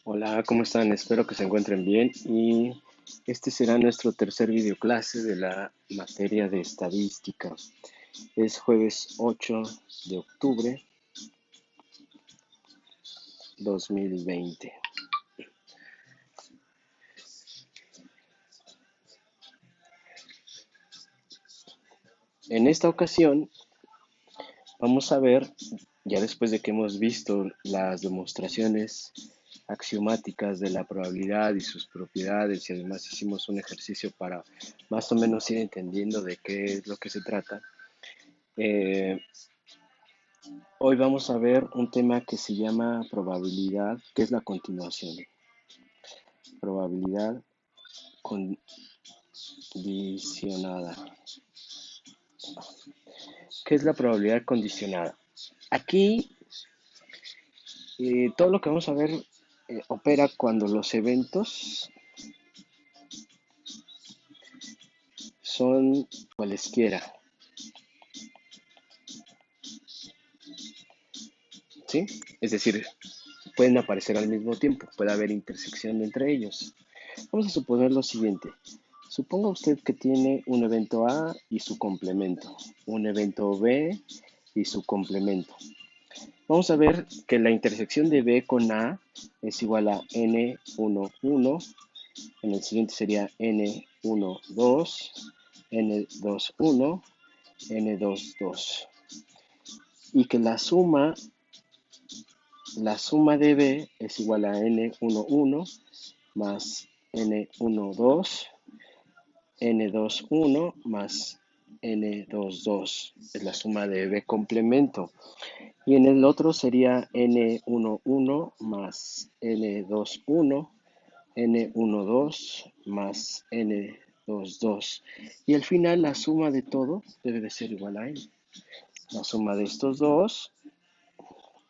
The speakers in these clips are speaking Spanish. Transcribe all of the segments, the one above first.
Hola, ¿cómo están? Espero que se encuentren bien y este será nuestro tercer videoclase de la materia de estadística. Es jueves 8 de octubre 2020. En esta ocasión vamos a ver, ya después de que hemos visto las demostraciones axiomáticas de la probabilidad y sus propiedades y además hicimos un ejercicio para más o menos ir entendiendo de qué es lo que se trata. eh, Hoy vamos a ver un tema que se llama probabilidad, que es la continuación. Probabilidad condicionada. ¿Qué es la probabilidad condicionada? Aquí todo lo que vamos a ver opera cuando los eventos son cualesquiera, ¿sí? Es decir, pueden aparecer al mismo tiempo, puede haber intersección entre ellos. Vamos a suponer lo siguiente. Suponga usted que tiene un evento A y su complemento, un evento B y su complemento. Vamos a ver que la intersección de B con A es igual a N11, en el siguiente sería N12, N21, N22. Y que la suma de B es igual a N11 más N12, N21 más N22. Es la suma de B complemento. Y en el otro sería N11 más N21, N12 más N22. Y al final la suma de todo debe de ser igual a N. La suma de estos dos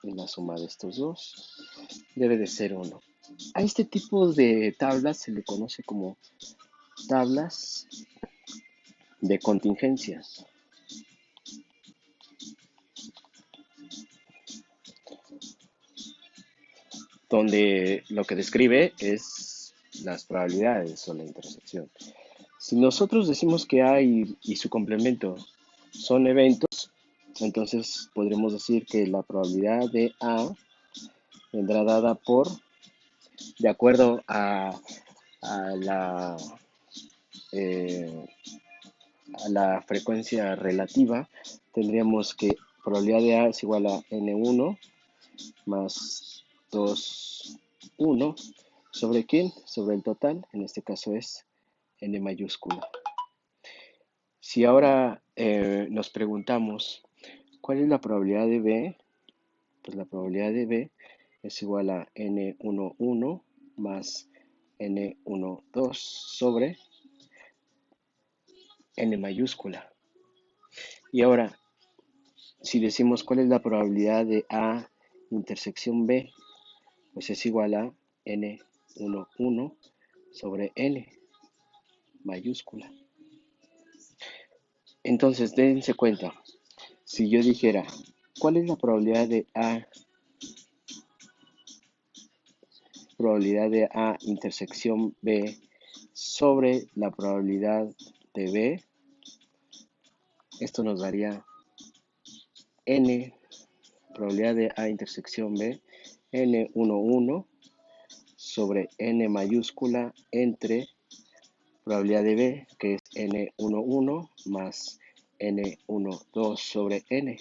y la suma de estos dos debe de ser 1. A este tipo de tablas se le conoce como tablas de contingencia, donde lo que describe es las probabilidades o la intersección. Si nosotros decimos que A y su complemento son eventos, entonces podremos decir que la probabilidad de A vendrá dada por, de acuerdo a la, eh, a la frecuencia relativa, tendríamos que probabilidad de A es igual a N1 más 2, 1, ¿sobre quién? Sobre el total, en este caso es N mayúscula. Si ahora nos preguntamos cuál es la probabilidad de B, pues la probabilidad de B es igual a N11 más N12 sobre N mayúscula. Y ahora, si decimos cuál es la probabilidad de A intersección B, pues es igual a N11 sobre N mayúscula. Entonces, dense cuenta, si yo dijera, ¿cuál es la probabilidad de A intersección B sobre la probabilidad de B? Esto nos daría N, probabilidad de A intersección B, N11 sobre N mayúscula entre probabilidad de B, que es N11 más N12 sobre N.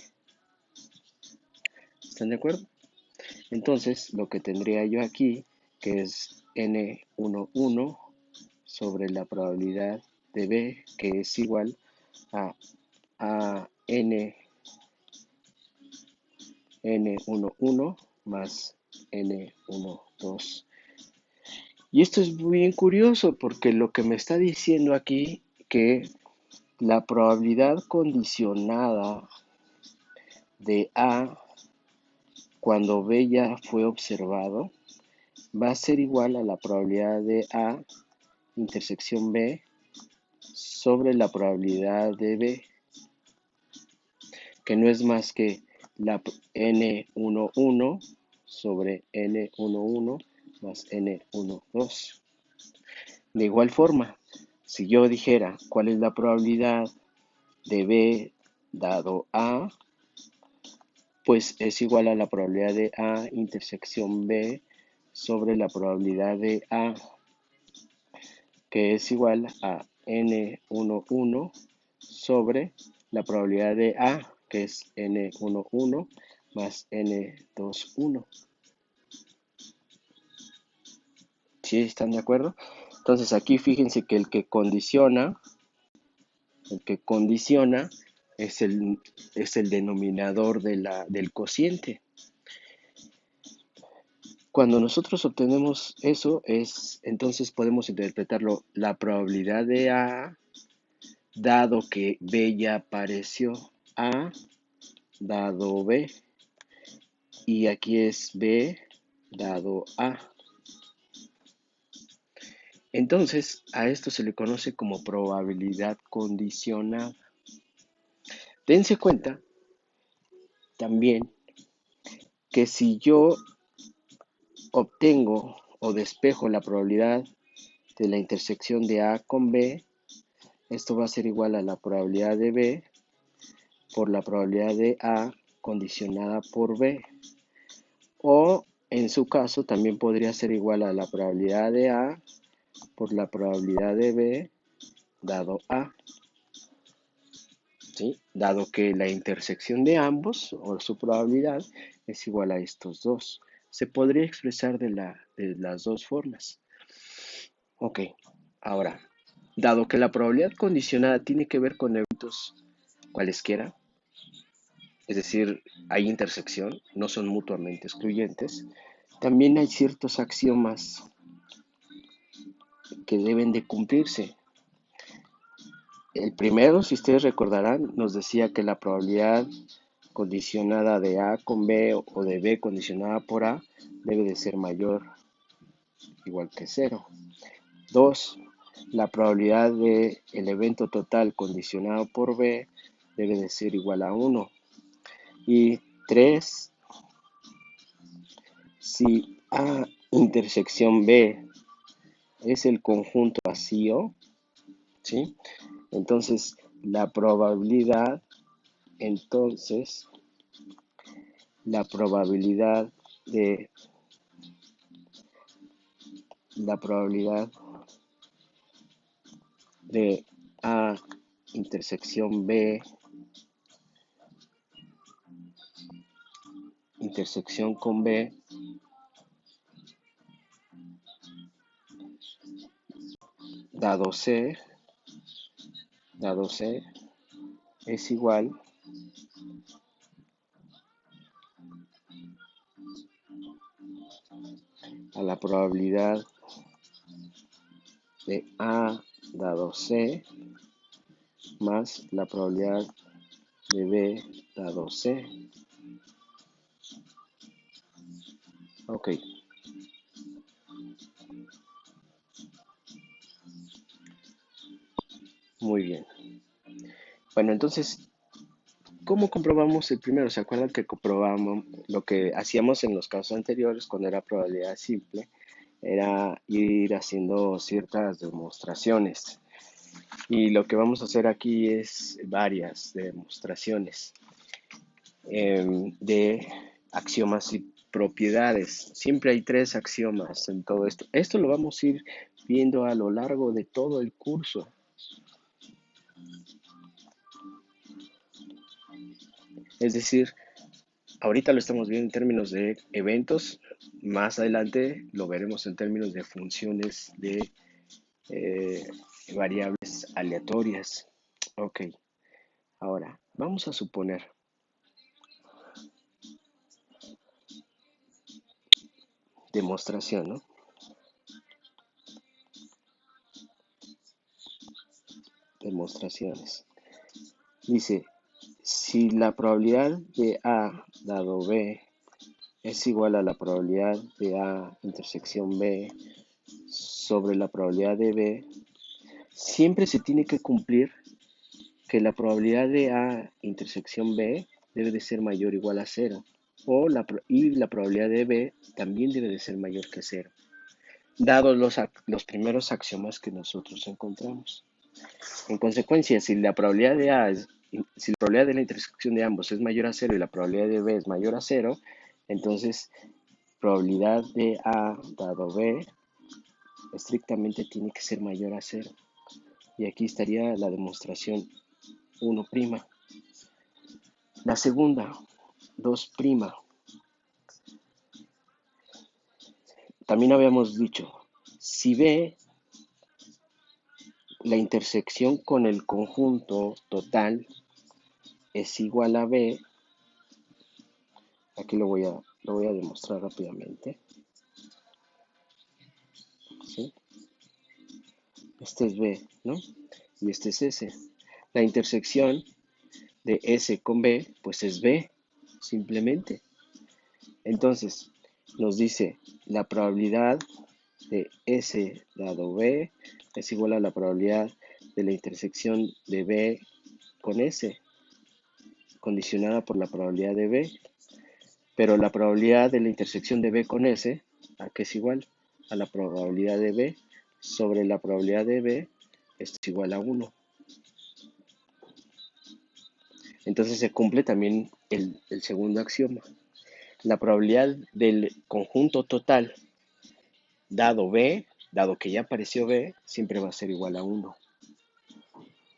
¿Están de acuerdo? Entonces, lo que tendría yo aquí, que es N11 sobre la probabilidad de B, que es igual a N11 más N12. Y esto es bien curioso porque lo que me está diciendo aquí que la probabilidad condicionada de A cuando B ya fue observado va a ser igual a la probabilidad de A intersección B sobre la probabilidad de B, que no es más que la N11 sobre N11 más n1, 2. De igual forma, si yo dijera cuál es la probabilidad de B dado A, pues es igual a la probabilidad de A intersección B sobre la probabilidad de A, que es igual a n11 sobre la probabilidad de A, que es n11 más n21. ¿Sí están de acuerdo? Entonces aquí fíjense que el que condiciona es el denominador del cociente. Cuando nosotros obtenemos eso, entonces podemos interpretarlo la probabilidad de A, dado que B ya apareció, A dado B, y aquí es B dado A. Entonces, a esto se le conoce como probabilidad condicionada. Dense cuenta también que si yo obtengo o despejo la probabilidad de la intersección de A con B, esto va a ser igual a la probabilidad de B por la probabilidad de A condicionada por B. O en su caso también podría ser igual a la probabilidad de A por la probabilidad de B dado A. ¿Sí? Dado que la intersección de ambos o su probabilidad es igual a estos dos. Se podría expresar de las dos formas. Ok, ahora, dado que la probabilidad condicionada tiene que ver con eventos cualesquiera, es decir, hay intersección, no son mutuamente excluyentes, también hay ciertos axiomas que deben de cumplirse. El primero, si ustedes recordarán, nos decía que la probabilidad condicionada de A con B o de B condicionada por A debe de ser mayor, igual que 0. 2. La probabilidad de el evento total condicionado por B debe de ser igual a 1. Y 3. Si A intersección B es el conjunto vacío, ¿sí? Entonces la probabilidad, entonces la probabilidad de la probabilidad de A intersección B intersección con B dado C es igual a la probabilidad de A dado C más la probabilidad de B dado C. Ok. Muy bien. Bueno, entonces, ¿cómo comprobamos el primero? ¿Se acuerdan que comprobamos lo que hacíamos en los casos anteriores cuando era probabilidad simple? Era ir haciendo ciertas demostraciones. Y lo que vamos a hacer aquí es varias demostraciones de axiomas y propiedades. Siempre hay 3 axiomas en todo esto. Esto lo vamos a ir viendo a lo largo de todo el curso. Es decir, ahorita lo estamos viendo en términos de eventos, más adelante lo veremos en términos de funciones de eh, variables aleatorias. Ok, ahora vamos a suponer demostración, ¿no? Demostraciones. Dice, si la probabilidad de A dado B es igual a la probabilidad de A intersección B sobre la probabilidad de B, siempre se tiene que cumplir que la probabilidad de A intersección B debe de ser mayor o igual a 0. Y la probabilidad de B también debe de ser mayor que 0. dados los primeros axiomas que nosotros encontramos. En consecuencia, si la probabilidad de A si la probabilidad de la intersección de ambos es mayor a cero y la probabilidad de B es mayor a cero, entonces probabilidad de A dado B estrictamente tiene que ser mayor a cero. Y aquí estaría la demostración 1'. La segunda, 2'. También habíamos dicho, si B, la intersección con el conjunto total es igual a B, aquí lo voy a demostrar rápidamente, ¿sí? Este es B, ¿no? Y este es S. La intersección de S con B, pues es B, simplemente. Entonces, nos dice la probabilidad de S dado B es igual a la probabilidad de la intersección de B con S, condicionada por la probabilidad de B. Pero la probabilidad de la intersección de B con S, ¿a qué es igual? A la probabilidad de B sobre la probabilidad de B, esto es igual a 1. Entonces se cumple también el segundo axioma. La probabilidad del conjunto total dado B, dado que ya apareció B, siempre va a ser igual a 1.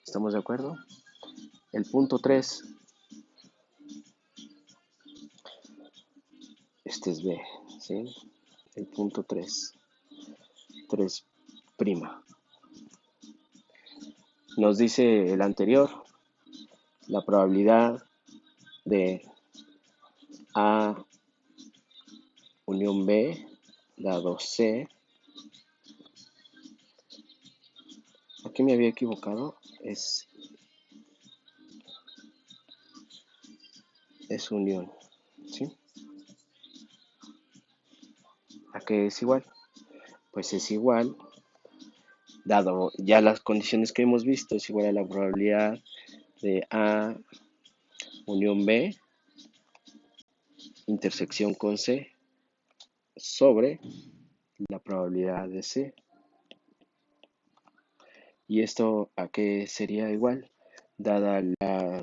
¿Estamos de acuerdo? El punto 3, este es B, ¿sí? El punto 3, 3'. Nos dice el anterior, la probabilidad de A unión B dado C. Aquí me había equivocado, es unión, ¿sí? ¿A qué es igual? Pues es igual, dado ya las condiciones que hemos visto, es igual a la probabilidad de A unión B intersección con C sobre la probabilidad de C. ¿Y esto a qué sería igual? Dada la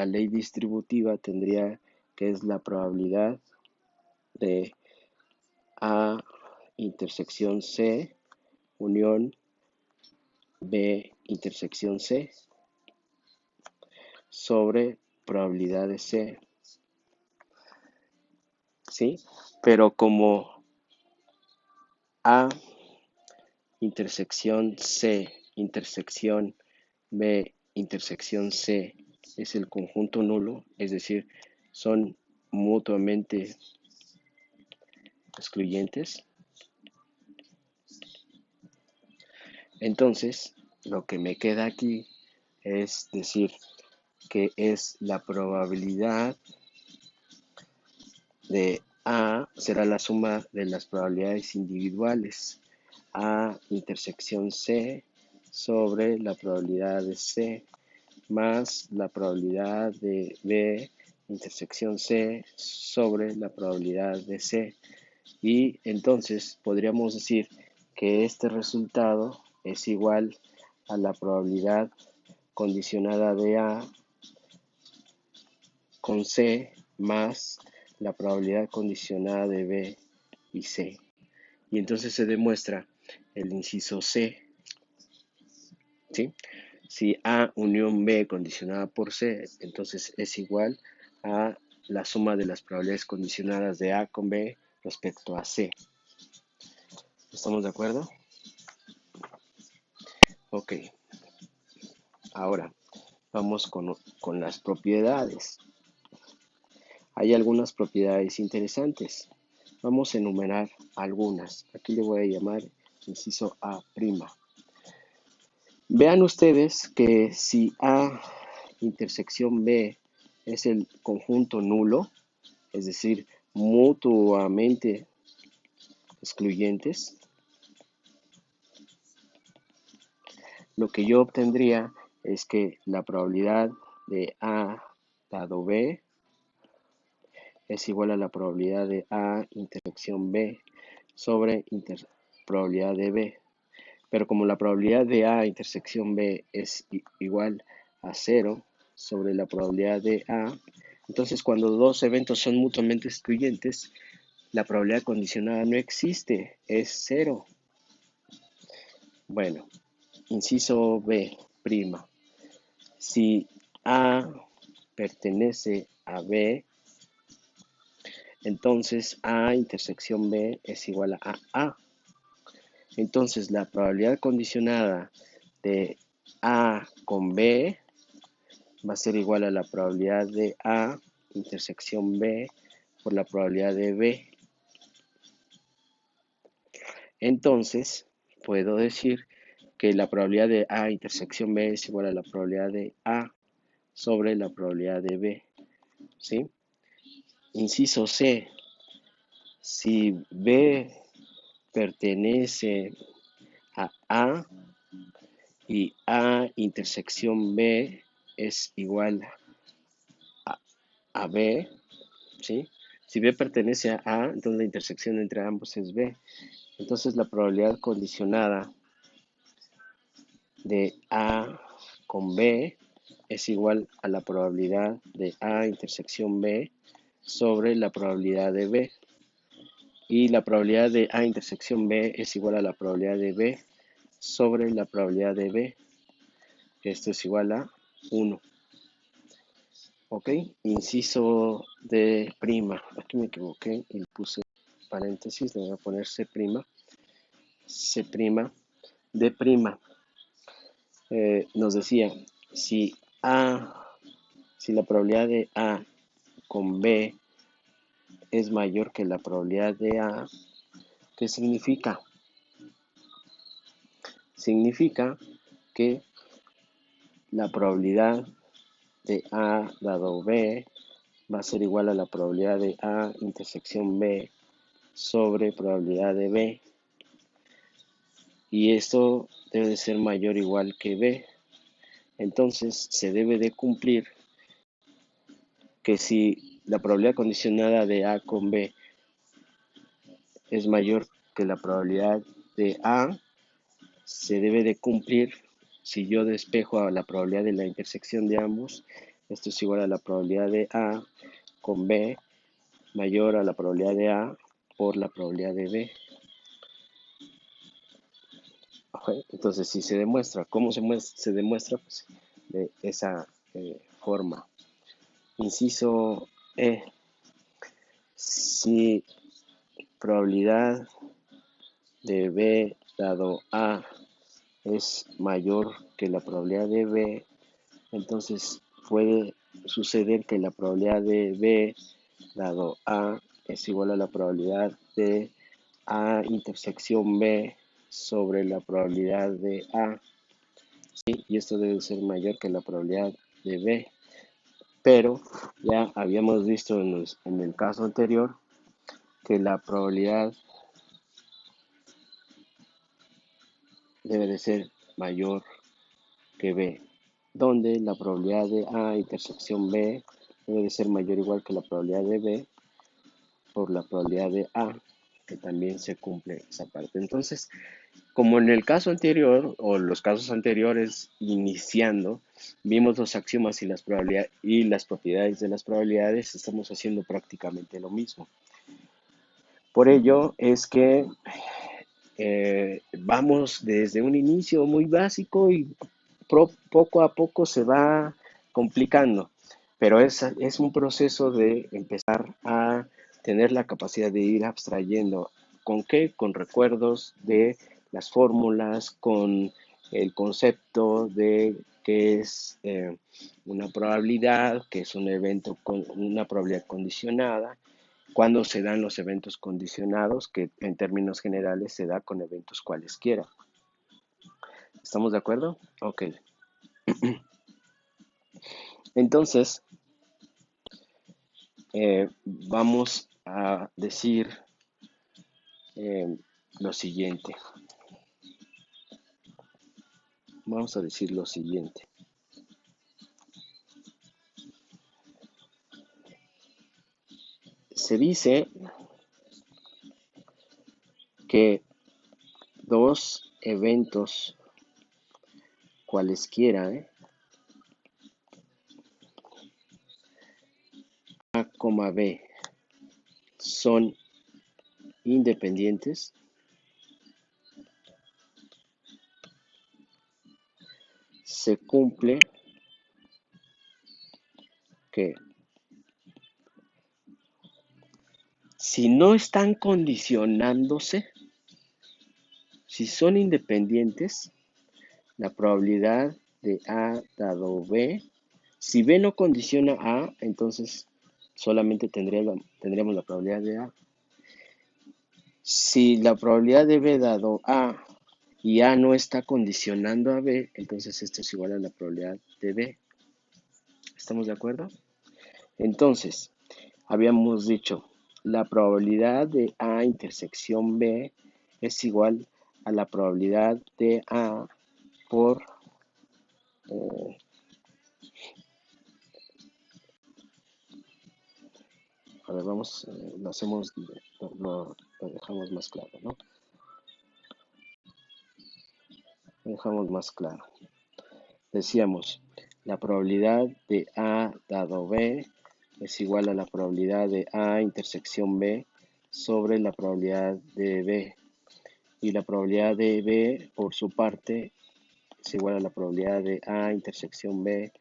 ley distributiva, tendría que es la probabilidad de A intersección C unión B intersección C sobre probabilidad de C, ¿sí? Pero como A intersección C intersección B intersección C es el conjunto nulo, es decir, son mutuamente excluyentes, entonces lo que me queda aquí es decir que es la probabilidad de A será la suma de las probabilidades individuales A intersección C sobre la probabilidad de C más la probabilidad de B intersección C sobre la probabilidad de C. Y entonces podríamos decir que este resultado es igual a la probabilidad condicionada de A con C más la probabilidad condicionada de B y C. Y entonces se demuestra el inciso C, ¿sí? Si A unión B condicionada por C, entonces es igual a la suma de las probabilidades condicionadas de A con B respecto a C. ¿Estamos de acuerdo? Ok. Ahora vamos con las propiedades. Hay algunas propiedades interesantes. Vamos a enumerar algunas. Aquí le voy a llamar inciso A'. Vean ustedes que si A intersección B es el conjunto nulo, es decir, mutuamente excluyentes, lo que yo obtendría es que la probabilidad de A dado B es igual a la probabilidad de A intersección B sobre probabilidad de B. Pero como la probabilidad de A intersección B es igual a cero sobre la probabilidad de A, entonces cuando dos eventos son mutuamente excluyentes, la probabilidad condicionada no existe, es cero. Bueno, inciso B, prima. Si A pertenece a B, entonces A intersección B es igual a A. Entonces la probabilidad condicionada de A con B va a ser igual a la probabilidad de A intersección B por la probabilidad de B. Entonces, puedo decir que la probabilidad de A intersección B es igual a la probabilidad de A sobre la probabilidad de B. ¿Sí? Inciso C. Si B pertenece a A y A intersección B es igual a B, ¿sí? Si B pertenece a A, entonces la intersección entre ambos es B. Entonces la probabilidad condicionada de A con B es igual a la probabilidad de A intersección B sobre la probabilidad de B. Y la probabilidad de A intersección B es igual a la probabilidad de B sobre la probabilidad de B. Esto es igual a 1. ¿Ok? Inciso de prima. Aquí me equivoqué y puse paréntesis. Le voy a poner C prima. C prima. D prima. Nos decía, si la probabilidad de A con B es mayor que la probabilidad de A, ¿qué significa? Significa que la probabilidad de A dado B va a ser igual a la probabilidad de A intersección B sobre probabilidad de B. Y esto debe de ser mayor o igual que B. Entonces se debe de cumplir que si la probabilidad condicionada de A con B es mayor que la probabilidad de A, se debe de cumplir si yo despejo a la probabilidad de la intersección de ambos. Esto es igual a la probabilidad de A con B mayor a la probabilidad de A por la probabilidad de B. Okay. Entonces, si se demuestra, ¿cómo se demuestra? Pues de esa forma. Inciso E. Si probabilidad de B dado A es mayor que la probabilidad de B, entonces puede suceder que la probabilidad de B dado A es igual a la probabilidad de A intersección B sobre la probabilidad de A, ¿sí? Y esto debe ser mayor que la probabilidad de B. Pero ya habíamos visto en el caso anterior que la probabilidad debe de ser mayor que B, donde la probabilidad de A intersección B debe de ser mayor o igual que la probabilidad de B por la probabilidad de A, que también se cumple esa parte. Entonces, como en el caso anterior o los casos anteriores, iniciando, vimos los axiomas y las propiedades de las probabilidades, estamos haciendo prácticamente lo mismo. Por ello es que vamos desde un inicio muy básico y poco a poco se va complicando, pero es un proceso de empezar a tener la capacidad de ir abstrayendo. ¿Con qué? Con recuerdos de las fórmulas, con el concepto de qué es una probabilidad, que es un evento con una probabilidad condicionada, cuando se dan los eventos condicionados, que en términos generales se da con eventos cualesquiera. ¿Estamos de acuerdo? Ok. Entonces, vamos a decir lo siguiente. Vamos a decir lo siguiente. Se dice que dos eventos cualesquiera, A, B, son independientes, se cumple que si no están condicionándose, si son independientes, la probabilidad de A dado B, si B no condiciona A, entonces solamente tendríamos la probabilidad de A. Si la probabilidad de B dado A y A no está condicionando a B, entonces esto es igual a la probabilidad de B. ¿Estamos de acuerdo? Entonces, habíamos dicho, la probabilidad de A intersección B es igual a la probabilidad de A por a ver, vamos, lo hacemos, lo dejamos más claro, ¿no? Lo dejamos más claro. Decíamos, la probabilidad de A dado B es igual a la probabilidad de A intersección B sobre la probabilidad de B. Y la probabilidad de B, por su parte, es igual a la probabilidad de A intersección B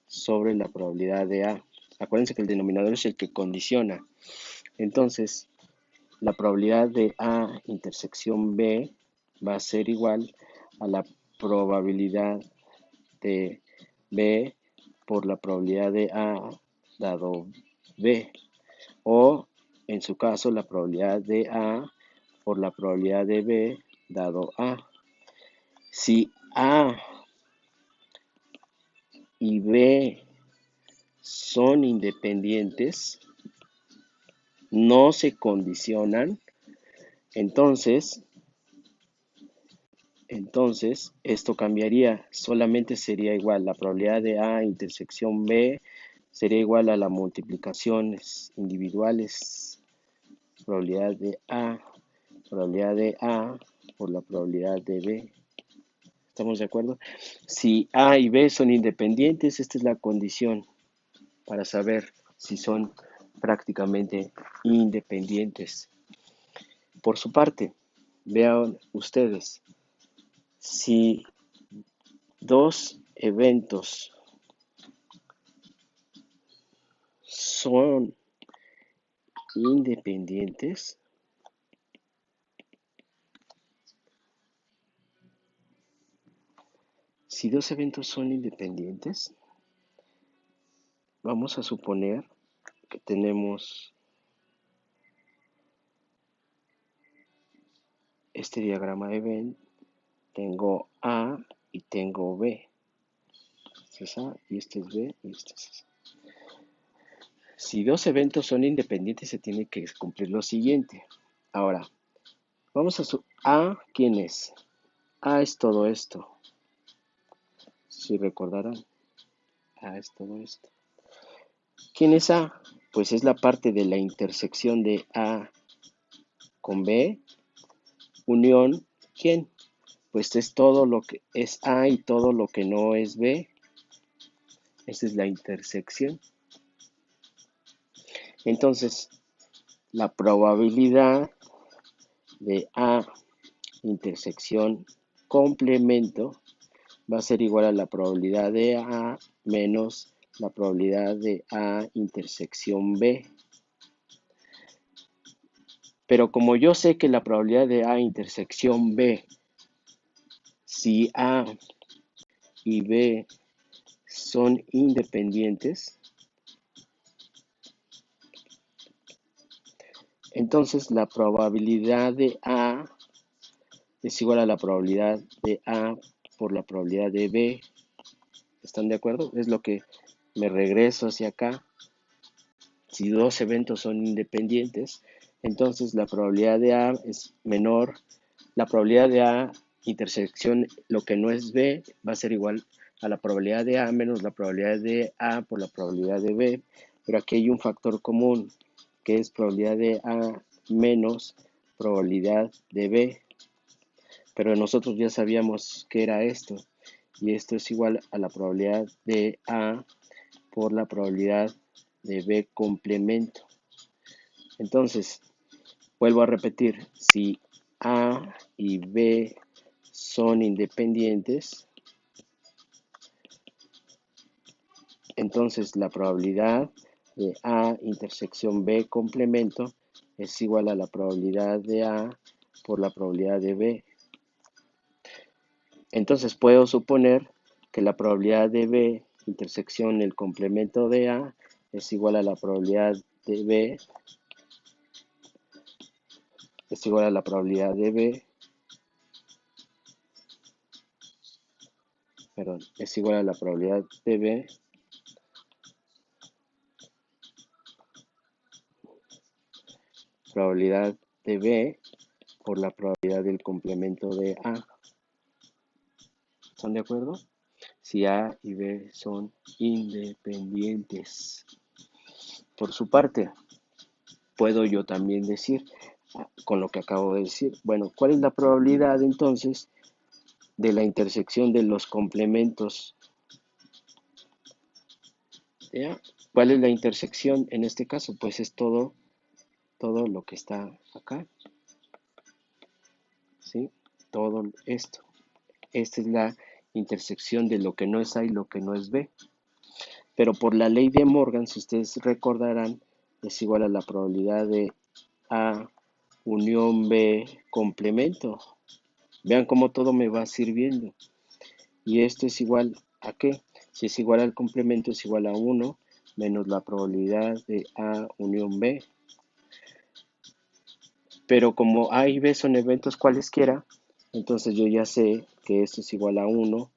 sobre la probabilidad de A. Acuérdense que el denominador es el que condiciona. Entonces, la probabilidad de A intersección B va a ser igual a la probabilidad de B por la probabilidad de A dado B. O, en su caso, la probabilidad de A por la probabilidad de B dado A. Si A y B son independientes, no se condicionan, entonces esto cambiaría, solamente sería igual, la probabilidad de A intersección B sería igual a las multiplicaciones individuales, probabilidad de A por la probabilidad de B. ¿Estamos de acuerdo? Si A y B son independientes, esta es la condición para saber si son prácticamente independientes. Por su parte, vean ustedes, si dos eventos son independientes, vamos a suponer que tenemos este diagrama de Venn, tengo A y tengo B. Este es A y este es B y este es C. Si dos eventos son independientes, se tiene que cumplir lo siguiente. Ahora, vamos a A, ¿quién es? A es todo esto. Si recordarán, A es todo esto. ¿Quién es A? Pues es la parte de la intersección de A con B, unión, ¿quién? Pues es todo lo que es A y todo lo que no es B. Esa es la intersección. Entonces, la probabilidad de A intersección complemento va a ser igual a la probabilidad de A menos la probabilidad de A intersección B. Pero como yo sé que la probabilidad de A intersección B, si A y B son independientes, entonces la probabilidad de A es igual a la probabilidad de A por la probabilidad de B. ¿Están de acuerdo? Es lo que me regreso hacia acá. Si dos eventos son independientes, entonces la probabilidad de A es menor. La probabilidad de A intersección lo que no es B va a ser igual a la probabilidad de A menos la probabilidad de A por la probabilidad de B. Pero aquí hay un factor común que es probabilidad de A menos probabilidad de B, pero nosotros ya sabíamos que era esto, y esto es igual a la probabilidad de A por la probabilidad de B complemento. Entonces, vuelvo a repetir, si A y B son independientes, entonces la probabilidad de A intersección B complemento es igual a la probabilidad de A por la probabilidad de B. Entonces puedo suponer que la probabilidad de B intersección el complemento de A es igual a la probabilidad de B, es igual a la probabilidad de B, perdón, es igual a la probabilidad de B probabilidad de B por la probabilidad del complemento de A. ¿Están de acuerdo? Si A y B son independientes. Por su parte, puedo yo también decir, con lo que acabo de decir, bueno, ¿cuál es la probabilidad entonces de la intersección de los complementos de A? ¿Cuál es la intersección en este caso? Pues es todo lo que está acá, ¿sí? Todo esto. Esta es la intersección de lo que no es A y lo que no es B. Pero por la ley de Morgan, si ustedes recordarán, es igual a la probabilidad de A unión B complemento. Vean cómo todo me va sirviendo. Y esto es igual a ¿qué? Si es igual al complemento, es igual a 1 menos la probabilidad de A unión B. Pero como A y B son eventos cualesquiera, entonces yo ya sé que esto es igual a 1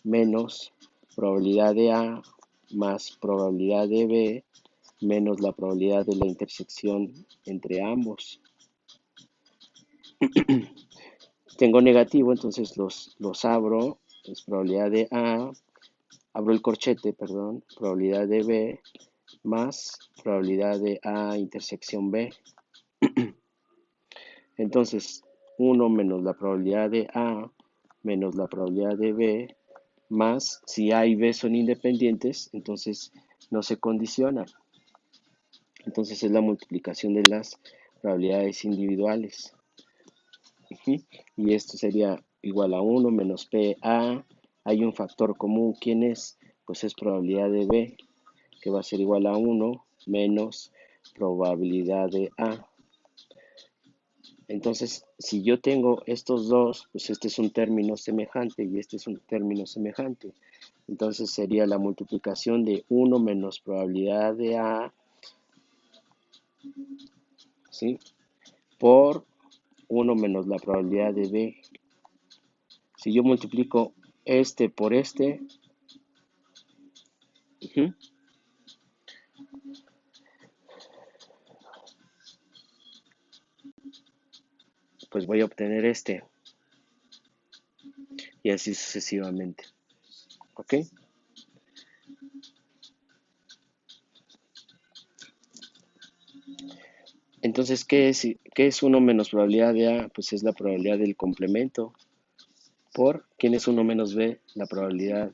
menos probabilidad de A más probabilidad de B menos la probabilidad de la intersección entre ambos. Tengo negativo, entonces los abro, es probabilidad de A, abro el corchete, perdón, probabilidad de B más probabilidad de A intersección B. Entonces, 1 menos la probabilidad de A menos la probabilidad de B más, si A y B son independientes, entonces no se condicionan. Entonces es la multiplicación de las probabilidades individuales. Y esto sería igual a 1 menos PA. Hay un factor común. ¿Quién es? Pues es probabilidad de B, que va a ser igual a 1 menos probabilidad de A. Entonces, si yo tengo estos dos, pues este es un término semejante y este es un término semejante. Entonces sería la multiplicación de 1 menos probabilidad de A, ¿sí? Por 1 menos la probabilidad de B. Si yo multiplico este por este, pues voy a obtener este y así sucesivamente. ¿Ok? Entonces, ¿qué es 1 menos probabilidad de A? Pues es la probabilidad del complemento por ¿quién es 1 menos B? La probabilidad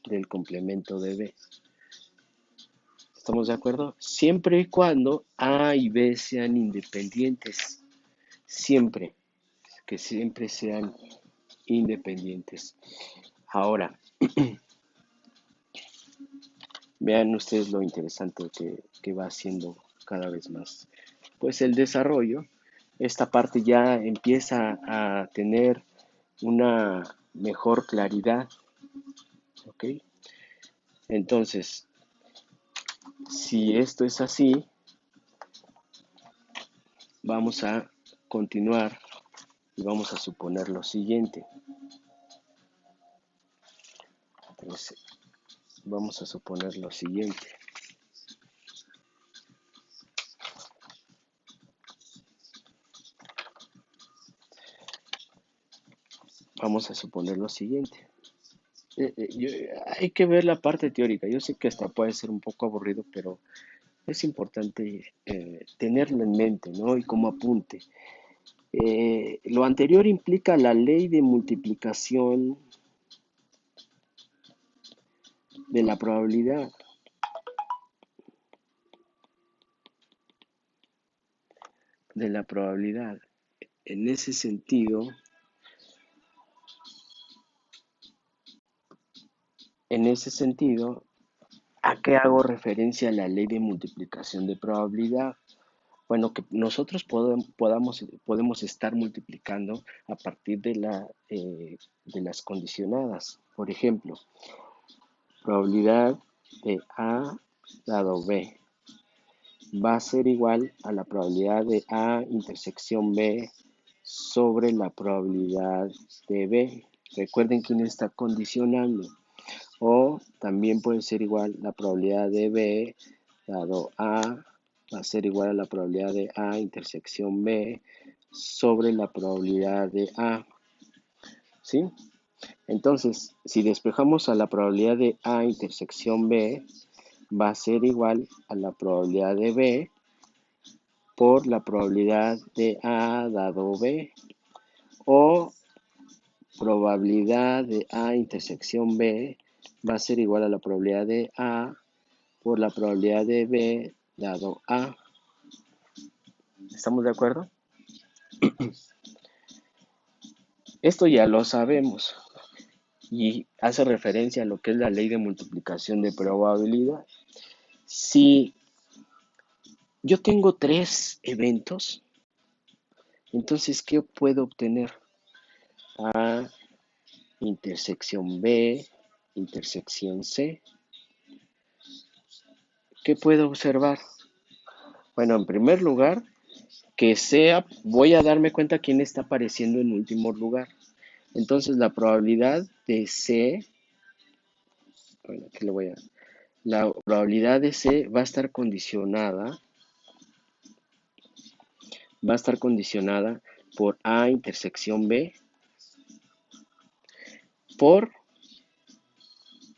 del complemento de B. ¿Estamos de acuerdo? Siempre y cuando A y B sean independientes. Siempre. Que siempre sean independientes. Ahora, vean ustedes lo interesante que va haciendo cada vez más. Pues el desarrollo, esta parte ya empieza a tener una mejor claridad. ¿Ok? Entonces, si esto es así, vamos a continuar y vamos a suponer lo siguiente. Entonces, vamos a suponer lo siguiente. Vamos a suponer lo siguiente. Hay que ver la parte teórica. Yo sé que hasta puede ser un poco aburrido, pero es importante tenerlo en mente, ¿no? Y como apunte. Lo anterior implica la ley de multiplicación de la probabilidad. De la probabilidad. En ese sentido, ¿a qué hago referencia a la ley de multiplicación de probabilidad? Bueno, que nosotros podemos estar multiplicando a partir de las condicionadas. Por ejemplo, probabilidad de A dado B va a ser igual a la probabilidad de A intersección B sobre la probabilidad de B. Recuerden quién está condicionando. O también puede ser igual la probabilidad de B dado A va a ser igual a la probabilidad de A intersección B sobre la probabilidad de A. ¿Sí? Entonces, si despejamos a la probabilidad de A intersección B, va a ser igual a la probabilidad de B por la probabilidad de A dado B. O probabilidad de A intersección B va a ser igual a la probabilidad de A por la probabilidad de B dado A. ¿Estamos de acuerdo? Esto ya lo sabemos y hace referencia a lo que es la ley de multiplicación de probabilidad. Si yo tengo tres eventos, entonces, ¿qué puedo obtener? A intersección B, intersección C. ¿Qué puedo observar? Bueno, en primer lugar, voy a darme cuenta quién está apareciendo en último lugar. Entonces, la probabilidad de C, bueno, aquí la probabilidad de C va a estar condicionada por A intersección B por,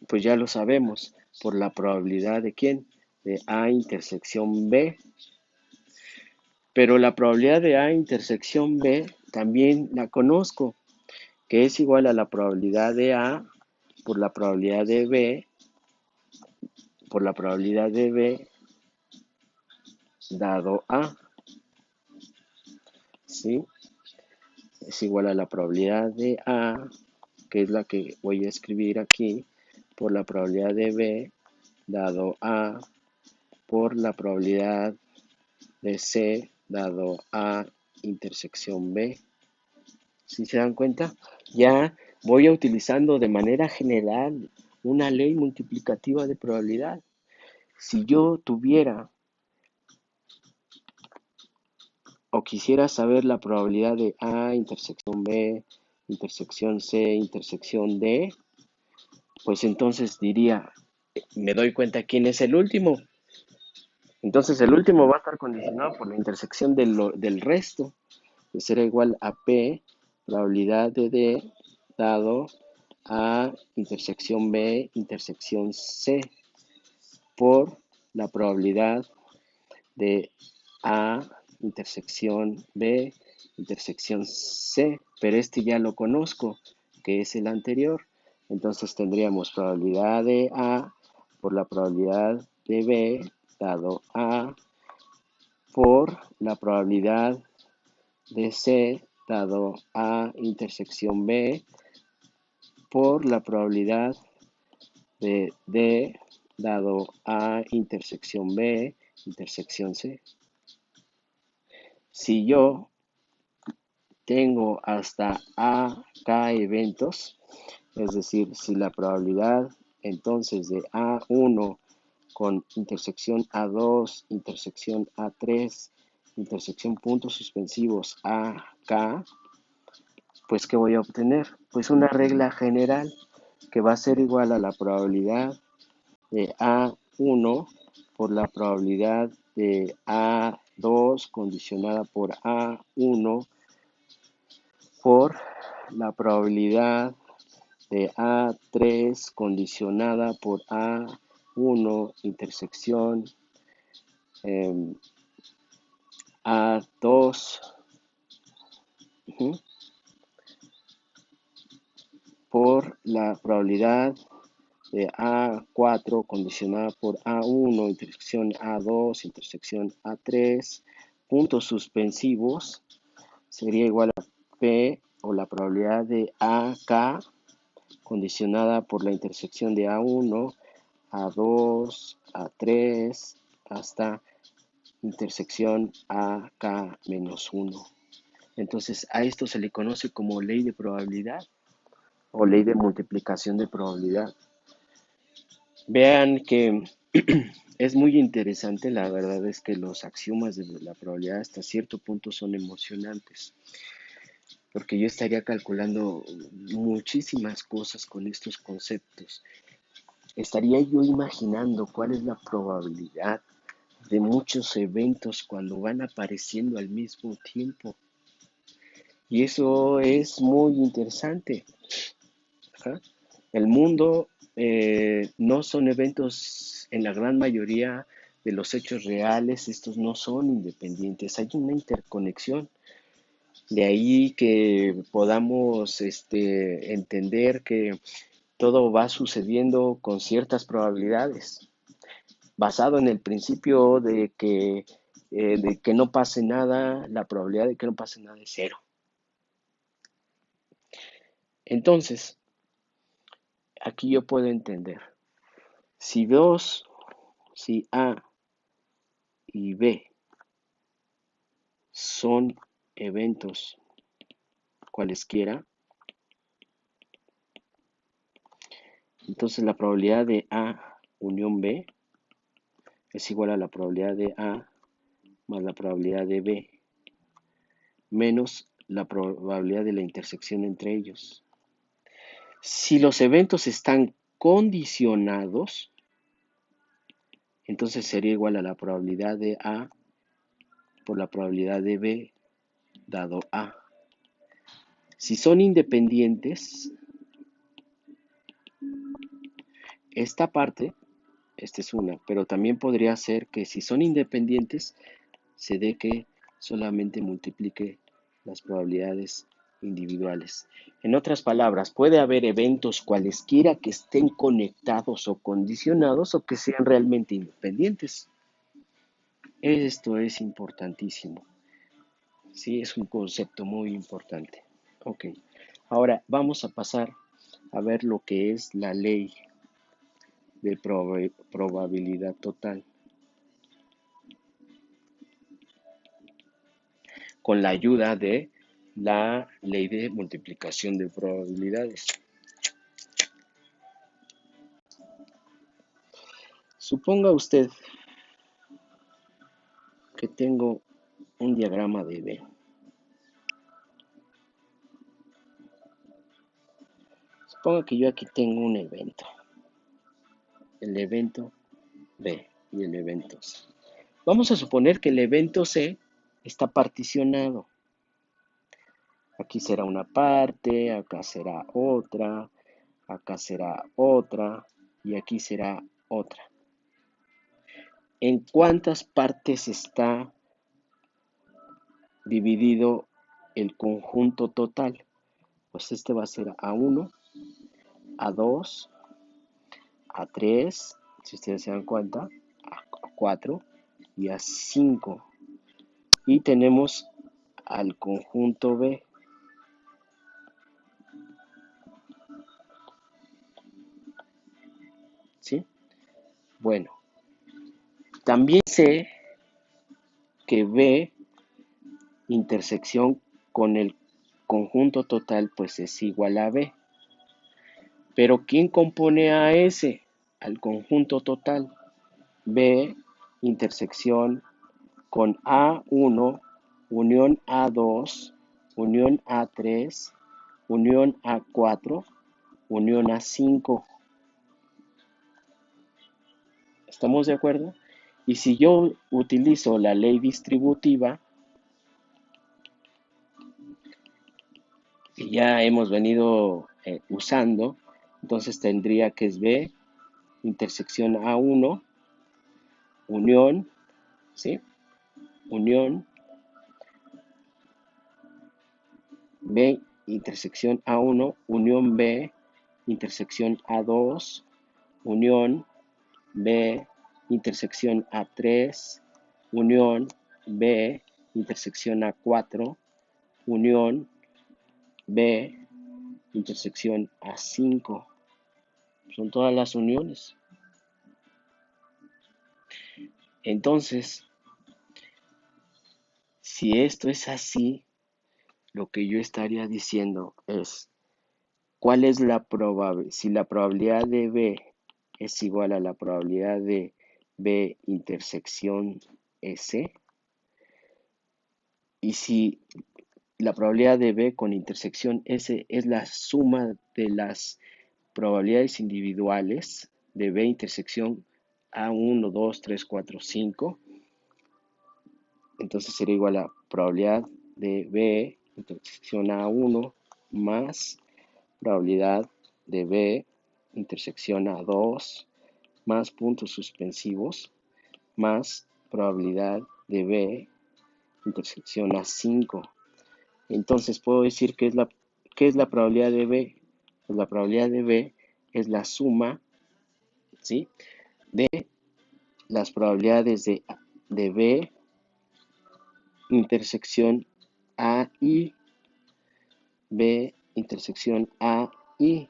pues ya lo sabemos, por la probabilidad de ¿quién? De A intersección B. Pero la probabilidad de A intersección B también la conozco, que es igual a la probabilidad de A por la probabilidad de B, por la probabilidad de B dado A. ¿Sí? Es igual a la probabilidad de A, que es la que voy a escribir aquí, por la probabilidad de B dado A, por la probabilidad de C dado A intersección B. ¿Sí se dan cuenta? Ya voy utilizando de manera general una ley multiplicativa de probabilidad. Si yo tuviera o quisiera saber la probabilidad de A intersección B, intersección C, intersección D, pues entonces diría, me doy cuenta quién es el último. Entonces el último va a estar condicionado por la intersección del resto, que será igual a P, probabilidad de D, dado A, intersección B, intersección C, por la probabilidad de A, intersección B, intersección C, pero este ya lo conozco, que es el anterior. Entonces tendríamos probabilidad de A por la probabilidad de B, dado A, por la probabilidad de C, dado A, intersección B, por la probabilidad de D, dado A, intersección B, intersección C. Si yo tengo hasta AK eventos, es decir, si la probabilidad entonces de A1 con intersección A2, intersección A3, intersección puntos suspensivos AK, pues ¿qué voy a obtener? Pues una regla general que va a ser igual a la probabilidad de A1 por la probabilidad de A2 condicionada por A1 por la probabilidad de A3 condicionada por A1 intersección A2 ujú, por la probabilidad de A4 condicionada por A1, intersección A2, intersección A3, puntos suspensivos, sería igual a P o la probabilidad de AK condicionada por la intersección de A1, A2, A3, hasta intersección AK-1. Entonces a esto se le conoce como ley de probabilidad o ley de multiplicación de probabilidad. Vean que es muy interesante, la verdad es que los axiomas de la probabilidad hasta cierto punto son emocionantes, porque yo estaría calculando muchísimas cosas con estos conceptos. Estaría yo imaginando cuál es la probabilidad de muchos eventos cuando van apareciendo al mismo tiempo. Y eso es muy interesante. Ajá. El mundo no son eventos, en la gran mayoría de los hechos reales, estos no son independientes, hay una interconexión. De ahí que podamos entender que todo va sucediendo con ciertas probabilidades, basado en el principio de que no pase nada, la probabilidad de que no pase nada es cero. Entonces, aquí yo puedo entender, si dos, si A y B son eventos cualesquiera, entonces la probabilidad de A unión B es igual a la probabilidad de A más la probabilidad de B menos la probabilidad de la intersección entre ellos. Si los eventos están condicionados, entonces sería igual a la probabilidad de A por la probabilidad de B dado A. Si son independientes, esta parte, esta es una, pero también podría ser que si son independientes, se dé que solamente multiplique las probabilidades individuales. En otras palabras, puede haber eventos cualesquiera que estén conectados o condicionados o que sean realmente independientes. Esto es importantísimo. Sí, es un concepto muy importante. Ok, ahora vamos a pasar a ver lo que es la ley de probabilidad total, con la ayuda de la ley de multiplicación de probabilidades. Suponga usted que tengo un diagrama de B. Suponga que yo aquí tengo un evento, el evento B y el evento C. Vamos a suponer que el evento C está particionado. Aquí será una parte, acá será otra, acá será otra y aquí será otra. ¿En cuántas partes está dividido el conjunto total? Pues este va a ser A1, A2, A3, si ustedes se dan cuenta, A4 y A5. Y tenemos al conjunto B. ¿Sí? Bueno, también sé que B intersección con el conjunto total pues es igual a B. Pero ¿quién compone a S? Al conjunto total. B intersección con A1, unión A2, unión A3, unión A4, unión A5. ¿Estamos de acuerdo? Y si yo utilizo la ley distributiva, que ya hemos venido usando, entonces tendría que es B intersección A1, unión, ¿sí? Unión B intersección A1 unión B intersección A2 unión B intersección A3 unión B intersección A4 unión B intersección A5. Son todas las uniones. Entonces, si esto es así, lo que yo estaría diciendo es, ¿cuál es la probabilidad? Si la probabilidad de B es igual a la probabilidad de B intersección S, y si la probabilidad de B con intersección S es la suma de las probabilidades individuales de B intersección A1, 2, 3, 4, 5, entonces sería igual a probabilidad de B intersección A1 más probabilidad de B intersección A2 más puntos suspensivos más probabilidad de B intersección A5. Entonces puedo decir que ¿qué es la probabilidad de B? Pues la probabilidad de B es la suma, ¿sí?, de las probabilidades de B intersección A y B intersección A y,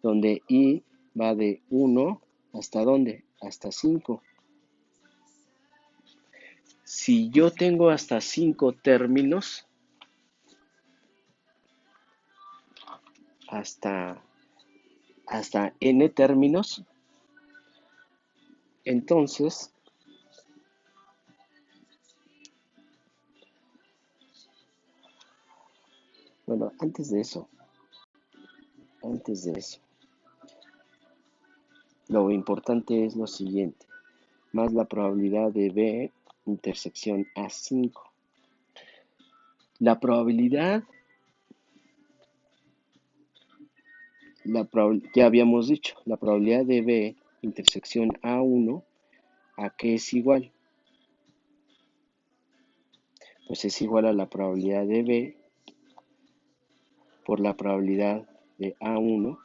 donde I va de 1 hasta ¿dónde? Hasta 5. Si yo tengo hasta 5 términos, hasta, hasta n términos, entonces, bueno, antes de eso, lo importante es lo siguiente, más la probabilidad de B intersección A5. La probabilidad, ya habíamos dicho, la probabilidad de B intersección A1, ¿a qué es igual? Pues es igual a la probabilidad de B por la probabilidad de A1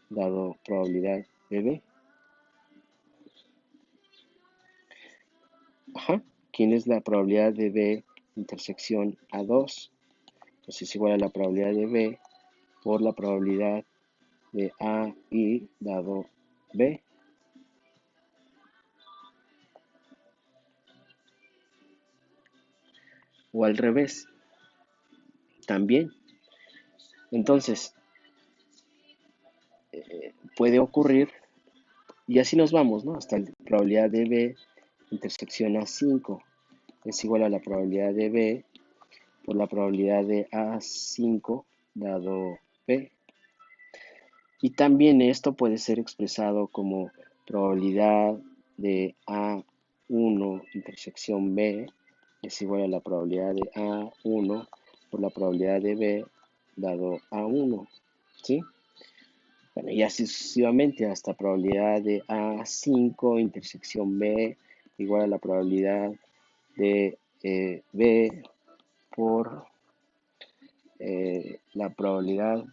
dado probabilidad de B. Ajá. ¿Quién es la probabilidad de B intersección A2? Pues es igual a la probabilidad de B por la probabilidad de A y dado B. O al revés, también. Entonces, puede ocurrir, y así nos vamos, ¿no? Hasta la probabilidad de B intersección A5 es igual a la probabilidad de B por la probabilidad de A5 dado B. Y también esto puede ser expresado como probabilidad de A1 intersección B es igual a la probabilidad de A1 por la probabilidad de B dado A1, ¿sí? Bueno, y así sucesivamente hasta probabilidad de A5 intersección B igual a la probabilidad de B por la probabilidad,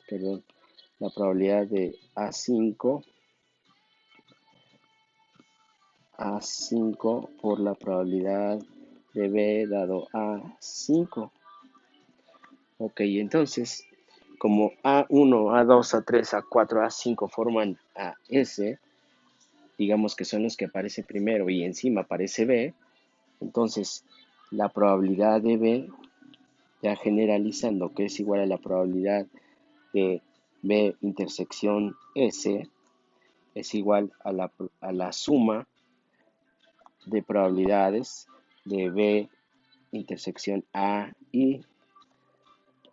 perdón, la probabilidad de A5 por la probabilidad de B dado A5. Ok, entonces, como A1, A2, A3, A4, A5 forman AS, digamos que son los que aparece primero y encima aparece B, entonces la probabilidad de B, ya generalizando, que es igual a la probabilidad de B intersección S, es igual a la suma de probabilidades de B intersección A y,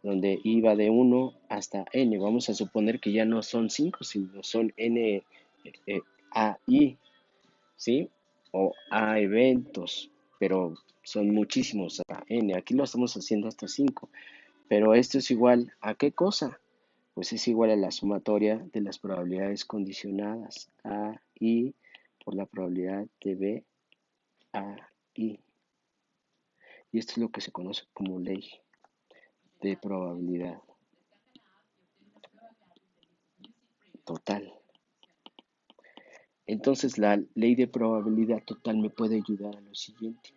donde I va de 1 hasta N. Vamos a suponer que ya no son 5, sino son N A I, ¿sí? O A eventos, pero son muchísimos a N. Aquí lo estamos haciendo hasta 5. Pero esto es igual a ¿qué cosa? Pues es igual a la sumatoria de las probabilidades condicionadas A I por la probabilidad de B A I. Y esto es lo que se conoce como ley de probabilidad total. Entonces la ley de probabilidad total me puede ayudar a lo siguiente.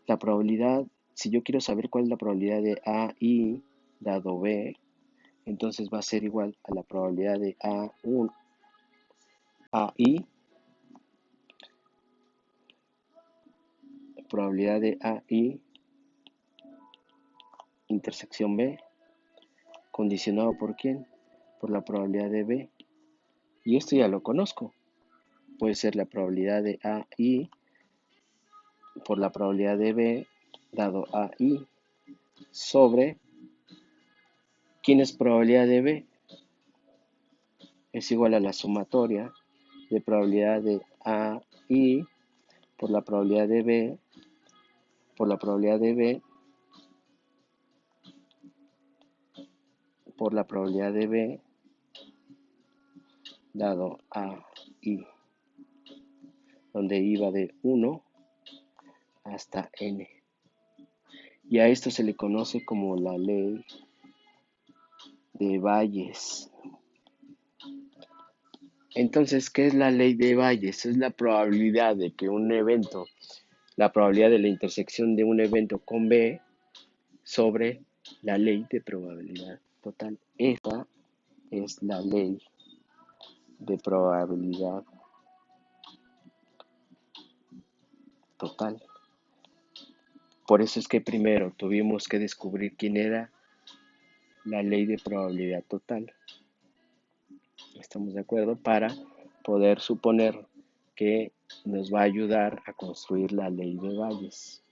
La probabilidad, si yo quiero saber cuál es la probabilidad de AI dado B, entonces va a ser igual a la probabilidad de A1, AI, probabilidad de AI intersección B, condicionado por quién? Por la probabilidad de B. Y esto ya lo conozco. Puede ser la probabilidad de AI por la probabilidad de B dado AI sobre ¿quién es probabilidad de B? Es igual a la sumatoria de probabilidad de AI por la probabilidad de B por la probabilidad de B por la probabilidad de B dado AI, donde iba de 1 hasta n. Y a esto se le conoce como la ley de Bayes. Entonces, ¿qué es la ley de Bayes? Es la probabilidad de que un evento, la probabilidad de la intersección de un evento con B sobre la ley de probabilidad total. Esta es la ley de probabilidad total. Por eso es que primero tuvimos que descubrir quién era la ley de probabilidad total. ¿Estamos de acuerdo? Para poder suponer que nos va a ayudar a construir la ley de Bayes.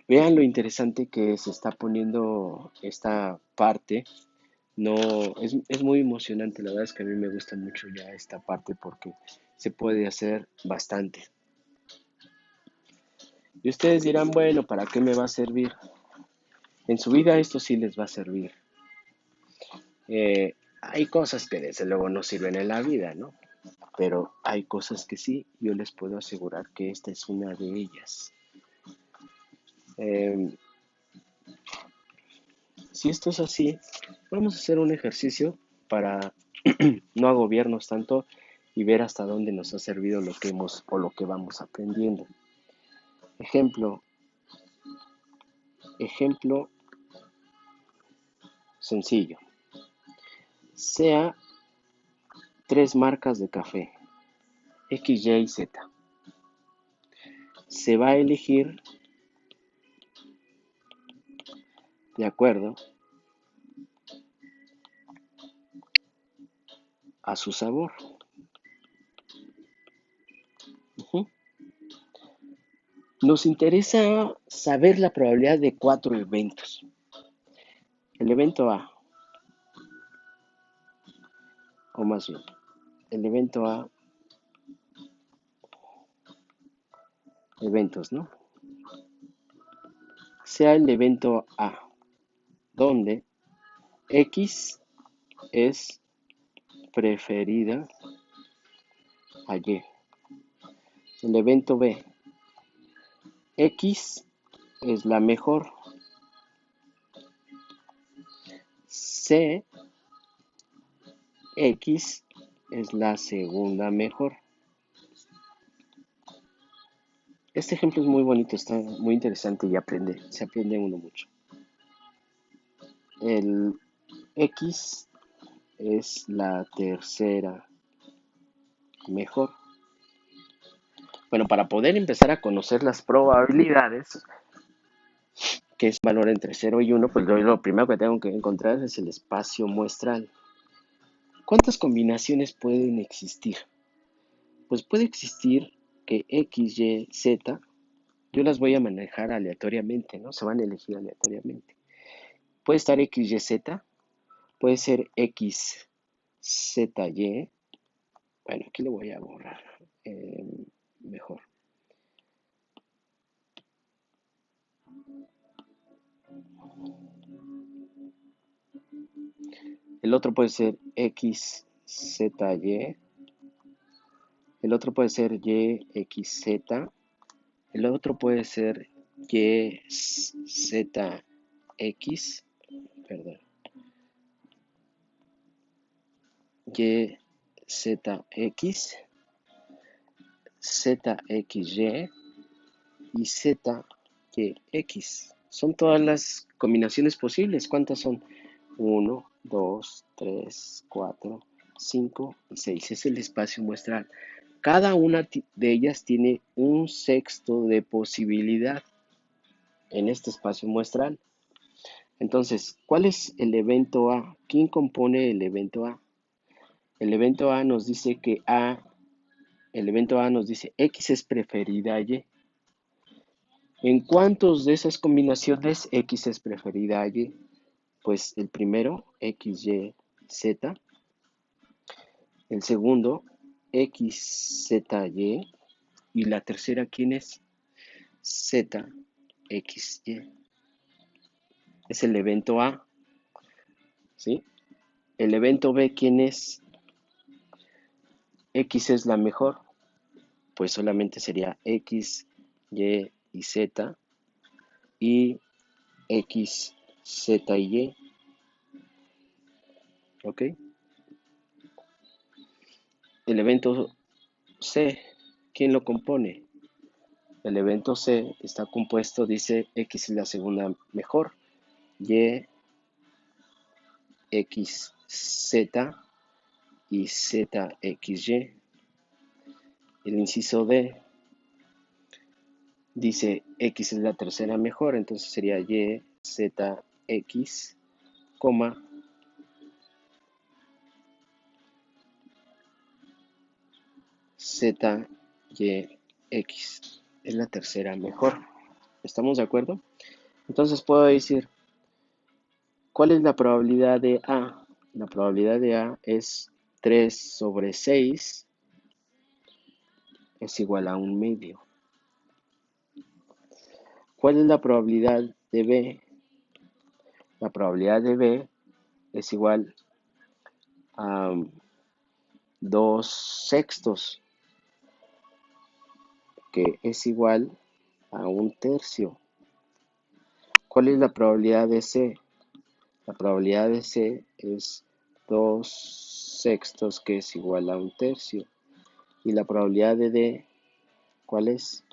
Vean lo interesante que se está poniendo esta parte. No, es muy emocionante, la verdad es que a mí me gusta mucho ya esta parte porque se puede hacer bastante. Y ustedes dirán, bueno, ¿para qué me va a servir? En su vida esto sí les va a servir. Hay cosas que desde luego no sirven en la vida, ¿no? Pero hay cosas que sí, yo les puedo asegurar que esta es una de ellas. Eh, si esto es así, vamos a hacer un ejercicio para no agobiarnos tanto y ver hasta dónde nos ha servido lo que hemos o lo que vamos aprendiendo. Ejemplo, ejemplo sencillo. Sea tres marcas de café, X, Y, Z. Se va a elegir de acuerdo a su sabor. Ujú. Nos interesa saber la probabilidad de cuatro eventos. El evento A, o más bien, el evento A, eventos, ¿no? Sea el evento A, donde X es preferida a Y. El evento B, X es la mejor. C, X es la segunda mejor. Este ejemplo es muy bonito, está muy interesante y se aprende uno mucho. El X es la tercera mejor. Bueno, para poder empezar a conocer las probabilidades, que es valor entre 0 y 1, pues lo primero que tengo que encontrar es el espacio muestral. ¿Cuántas combinaciones pueden existir? Pues puede existir que X, Y, Z, yo las voy a manejar aleatoriamente, ¿no? Se van a elegir aleatoriamente. Puede estar X, Y, Z, puede ser X, Z, Y. Bueno, aquí lo voy a borrar mejor. El otro puede ser X, Z, Y. El otro puede ser Y, X, Z. El otro puede ser y z x, perdón, y z x, z x y y z y x. Son todas las combinaciones posibles. ¿Cuántas son? 1, 2, 3, 4, 5 y 6. Es el espacio muestral. Cada una de ellas tiene un sexto de posibilidad en este espacio muestral. Entonces, ¿cuál es el evento A? ¿Quién compone el evento A? El evento A nos dice que el evento A nos dice X es preferida a Y. ¿En cuántos de esas combinaciones X es preferida a Y? Pues el primero, X, Y, Z. El segundo, X, Z, Y. Y la tercera, ¿quién es? Z, X, Y. Es el evento A, ¿sí? El evento B, ¿quién es? X es la mejor. Pues solamente sería X, Y y Z. Y X, Z y Y. ¿Ok? El evento C, ¿quién lo compone? El evento C está compuesto, dice X es la segunda mejor, Y, X, Z y Z, X, Y. El inciso D dice X es la tercera mejor, entonces sería Y, Z, X, coma, Z, Y, X. Es la tercera mejor. ¿Estamos de acuerdo? Entonces puedo decir, ¿cuál es la probabilidad de A? La probabilidad de A es 3 sobre 6 es igual a un medio. ¿Cuál es la probabilidad de B? La probabilidad de B es igual a 2 sextos, que es igual a un tercio. ¿Cuál es la probabilidad de C? La probabilidad de C es 2 sextos, que es igual a un tercio. Y la probabilidad de D, ¿cuál es?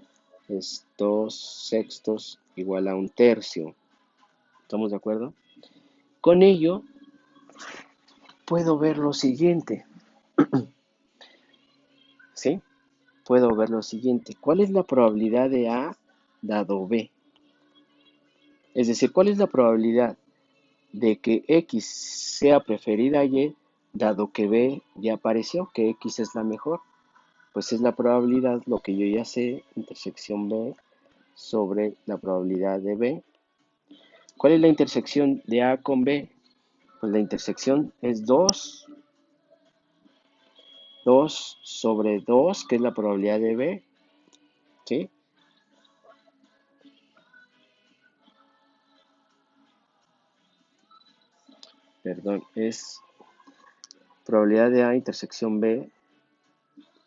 Es 2 sextos igual a un tercio. ¿Estamos de acuerdo? Con ello, puedo ver lo siguiente. ¿Sí? Puedo ver lo siguiente. ¿Cuál es la probabilidad de A dado B? Es decir, ¿cuál es la probabilidad de que X sea preferida a Y dado que B ya apareció, que X es la mejor? Pues es la probabilidad, lo que yo ya sé, intersección B sobre la probabilidad de B. ¿Cuál es la intersección de A con B? Pues la intersección es 2 sobre 2, que es la probabilidad de B, ¿sí? Perdón, es probabilidad de A intersección B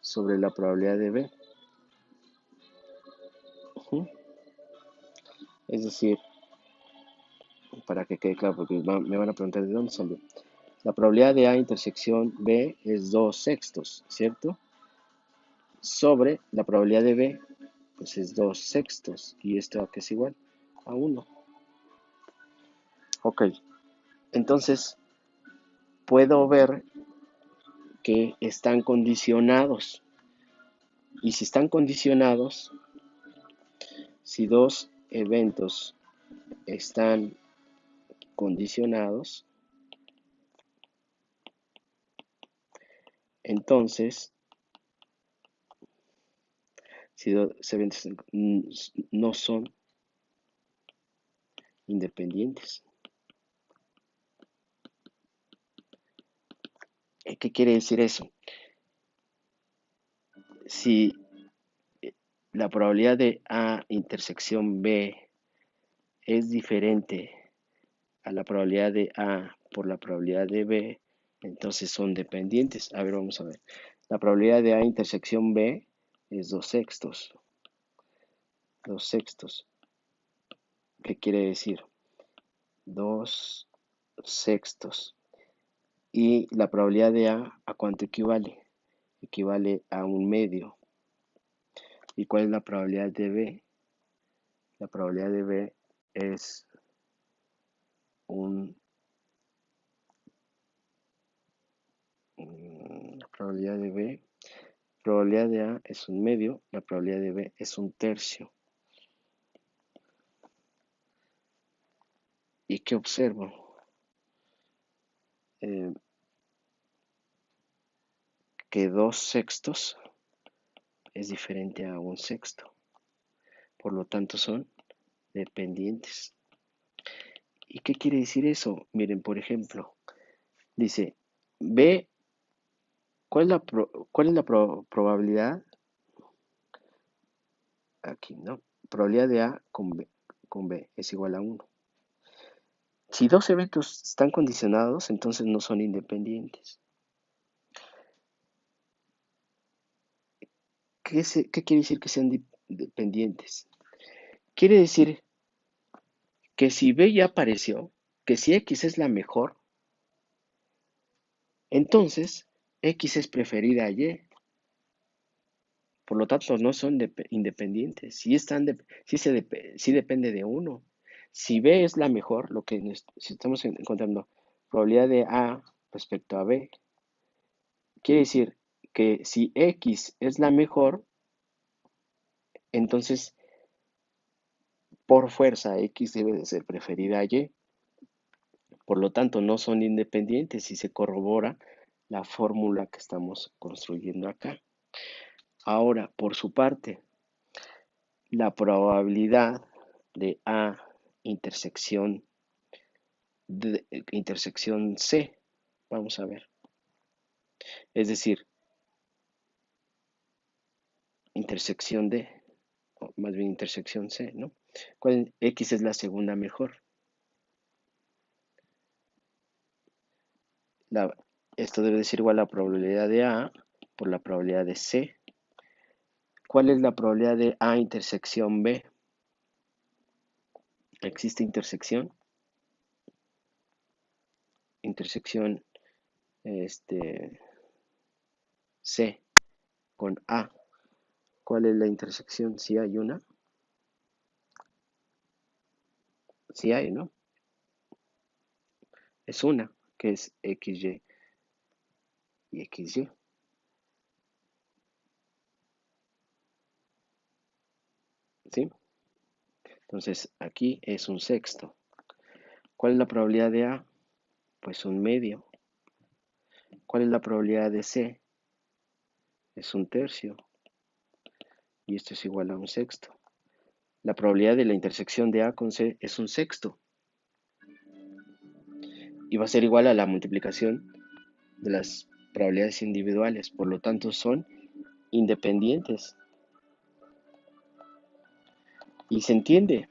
sobre la probabilidad de B. Es decir, para que quede claro, porque me van a preguntar de dónde salió. La probabilidad de A intersección B es 2 sextos, ¿cierto? Sobre la probabilidad de B, pues es 2 sextos. ¿Y esto a qué es igual? A 1. Ok, entonces puedo ver que están condicionados. Y si están condicionados, si dos eventos están condicionados, entonces, si dos eventos no son independientes. ¿Qué quiere decir eso? Si la probabilidad de A intersección B es diferente a la probabilidad de A por la probabilidad de B, entonces son dependientes. A ver, vamos a ver. La probabilidad de A intersección B es 2 sextos. 2 sextos. ¿Qué quiere decir? 2/6. Y la probabilidad de ¿a cuánto equivale? Equivale a un medio. ¿Y cuál es la probabilidad de B? La probabilidad de B es un... La probabilidad de B, probabilidad de A es un medio, la probabilidad de B es un tercio. ¿Y qué observo? Eh, que 2/6 es diferente a un sexto. Por lo tanto, son dependientes. ¿Y qué quiere decir eso? Miren, por ejemplo, dice, B, ¿cuál es la probabilidad? Aquí, ¿no? Probabilidad de A con B es igual a 1. Si dos eventos están condicionados, entonces no son independientes. ¿Qué quiere decir que sean dependientes? Quiere decir que si B ya apareció, que si X es la mejor, entonces X es preferida a Y. Por lo tanto, no son independientes. Si depende de uno. Si B es la mejor, si estamos encontrando probabilidad de A respecto a B, quiere decir que si X es la mejor, entonces por fuerza X debe de ser preferida a Y. Por lo tanto, no son independientes y se corrobora la fórmula que estamos construyendo acá. Ahora, por su parte, la probabilidad de A intersección, intersección C, vamos a ver, es decir, intersección D, o más bien intersección C, ¿no? X es la segunda mejor. Esto debe ser igual a la probabilidad de A por la probabilidad de C. ¿Cuál es la probabilidad de A intersección B? ¿Existe intersección C con A? ¿Cuál es la intersección? Si hay una, si hay, ¿no? Es una, que es XY y XY, ¿sí? Entonces aquí es un sexto. ¿Cuál es la probabilidad de A? Pues un medio. ¿Cuál es la probabilidad de C? Es un tercio. Y esto es igual a un sexto. La probabilidad de la intersección de A con C es un sexto. Y va a ser igual a la multiplicación de las probabilidades individuales. Por lo tanto, son independientes. Y se entiende,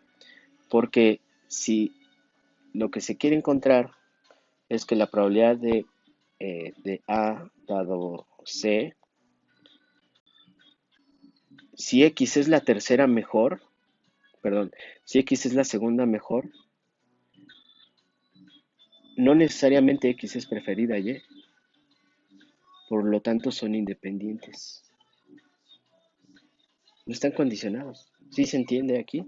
porque si lo que se quiere encontrar es que la probabilidad de A dado C, si X es la tercera mejor, perdón, si X es la segunda mejor, no necesariamente X es preferida a Y, por lo tanto son independientes. No están condicionados. ¿Sí se entiende aquí?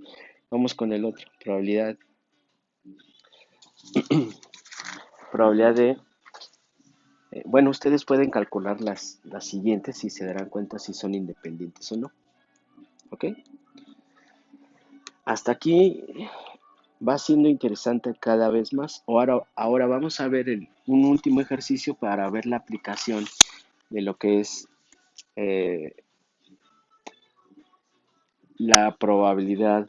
Vamos con el otro. Probabilidad de... bueno, ustedes pueden calcular las siguientes y se darán cuenta si son independientes o no. ¿Ok? Hasta aquí va siendo interesante cada vez más. Ahora vamos a ver un último ejercicio para ver la aplicación de lo que es eh, la probabilidad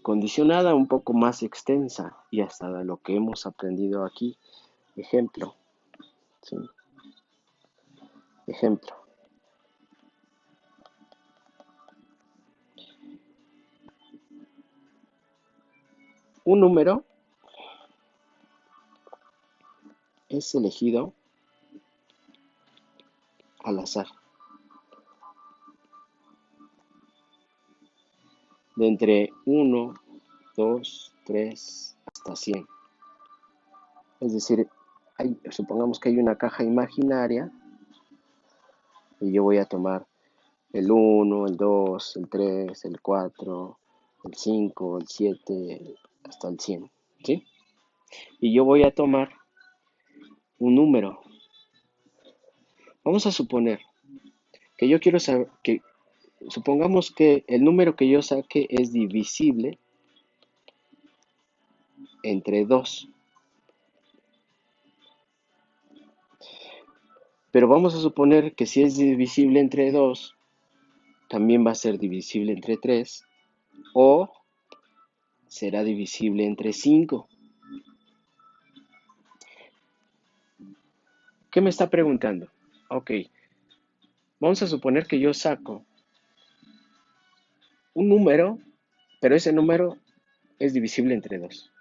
condicionada, un poco más extensa y hasta de lo que hemos aprendido aquí. Ejemplo, ¿sí? Ejemplo. Un número es elegido al azar de entre 1, 2, 3 hasta 100. Es decir, supongamos que hay una caja imaginaria y yo voy a tomar el 1, el 2, el 3, el 4, el 5, el 7, hasta el 100, ¿sí? Y yo voy a tomar un número. Vamos a suponer que yo quiero saber que, supongamos que el número que yo saque es divisible entre 2. Pero vamos a suponer que si es divisible entre 2, también va a ser divisible entre 3 o será divisible entre 5. ¿Qué me está preguntando? Ok, vamos a suponer que yo saco un número, pero ese número es divisible entre 2.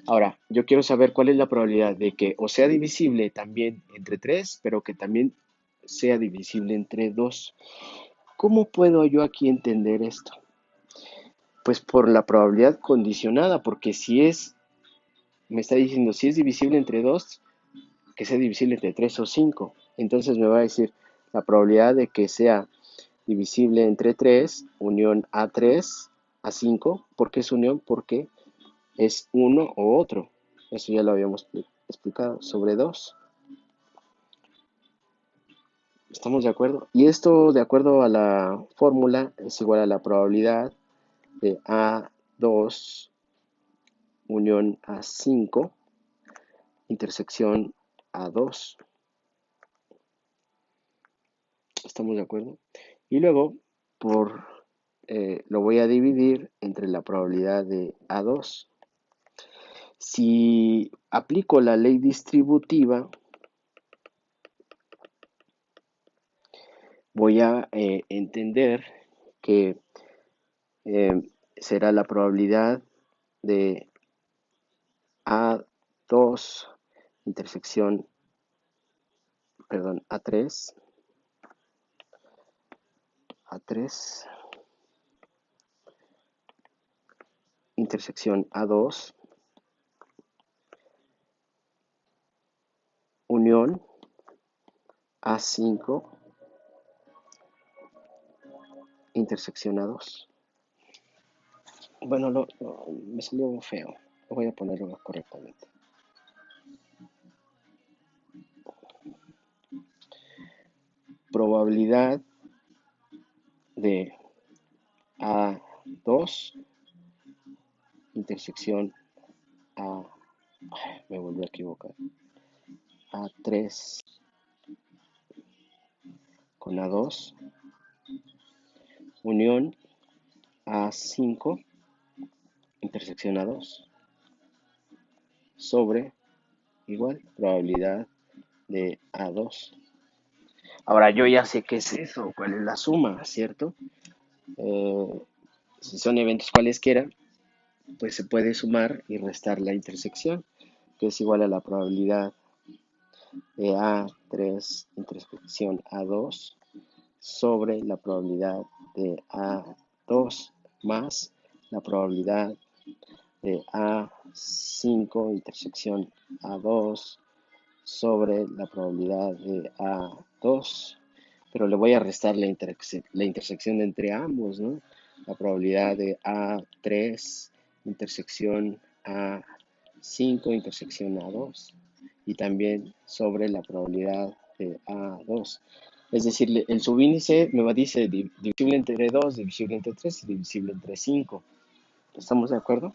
Ahora, yo quiero saber cuál es la probabilidad de que o sea divisible también entre 3, pero que también sea divisible entre 2. ¿Cómo puedo yo aquí entender esto? Pues por la probabilidad condicionada, porque me está diciendo si es divisible entre 2, que sea divisible entre 3 o 5. Entonces me va a decir la probabilidad de que sea divisible entre 3, unión A3, A5. ¿Por qué es unión? Porque es uno o otro. Eso ya lo habíamos explicado. Sobre 2. ¿Estamos de acuerdo? Y esto, de acuerdo a la fórmula, es igual a la probabilidad de A2 unión A5 intersección A2. ¿Estamos de acuerdo? Y luego, lo voy a dividir entre la probabilidad de A2. Si aplico la ley distributiva, voy a entender que será la probabilidad de A2 intersección, perdón, A3 intersección A2 unión A5 intersección A2. Bueno, me salió feo. Lo voy a ponerlo correctamente. Probabilidad de A2 intersección A. Me volví a equivocar. A3 con A2 unión A5 intersección A2 sobre igual probabilidad de A2. Ahora yo ya sé qué es eso, cuál es la suma, ¿cierto? Eh, si son eventos cualesquiera, pues se puede sumar y restar la intersección, que es igual a la probabilidad de A3 intersección A2 sobre la probabilidad de A2 más la probabilidad de A5 intersección A2 sobre la probabilidad de A2, pero le voy a restar la intersección entre ambos, ¿no? La probabilidad de A3 intersección A5 intersección A2 y también sobre la probabilidad de A2. Es decir, el subíndice me va a decir divisible entre 2, divisible entre 3 y divisible entre 5. ¿Estamos de acuerdo?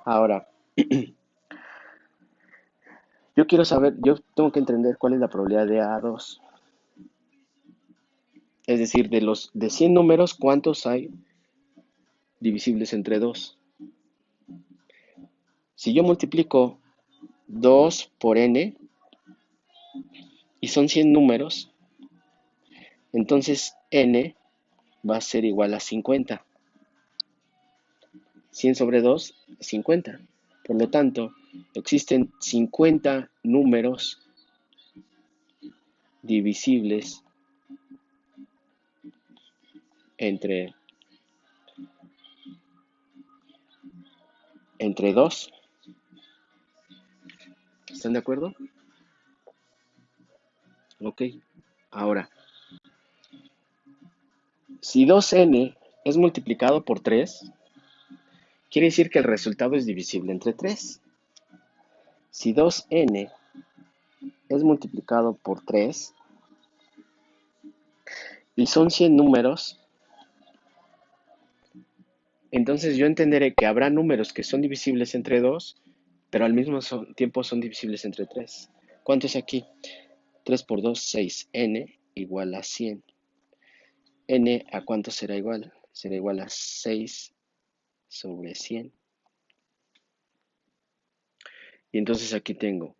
Ahora, yo quiero saber, yo tengo que entender cuál es la probabilidad de A2. Es decir, de 100 números, ¿cuántos hay divisibles entre 2? Si yo multiplico 2 por n y son 100 números, entonces n va a ser igual a 50. 100 sobre 2 es 50. Por lo tanto, existen 50 números divisibles entre entre 2. ¿Están de acuerdo? Ok. Ahora, si 2n es multiplicado por 3, quiere decir que el resultado es divisible entre 3. Si 2n es multiplicado por 3 y son 100 números, entonces yo entenderé que habrá números que son divisibles entre 2, pero al mismo tiempo son divisibles entre 3. ¿Cuánto es aquí? 3 por 2, 6. N igual a 100. N ¿a cuánto será igual? Será igual a 6 sobre 100. Y entonces aquí tengo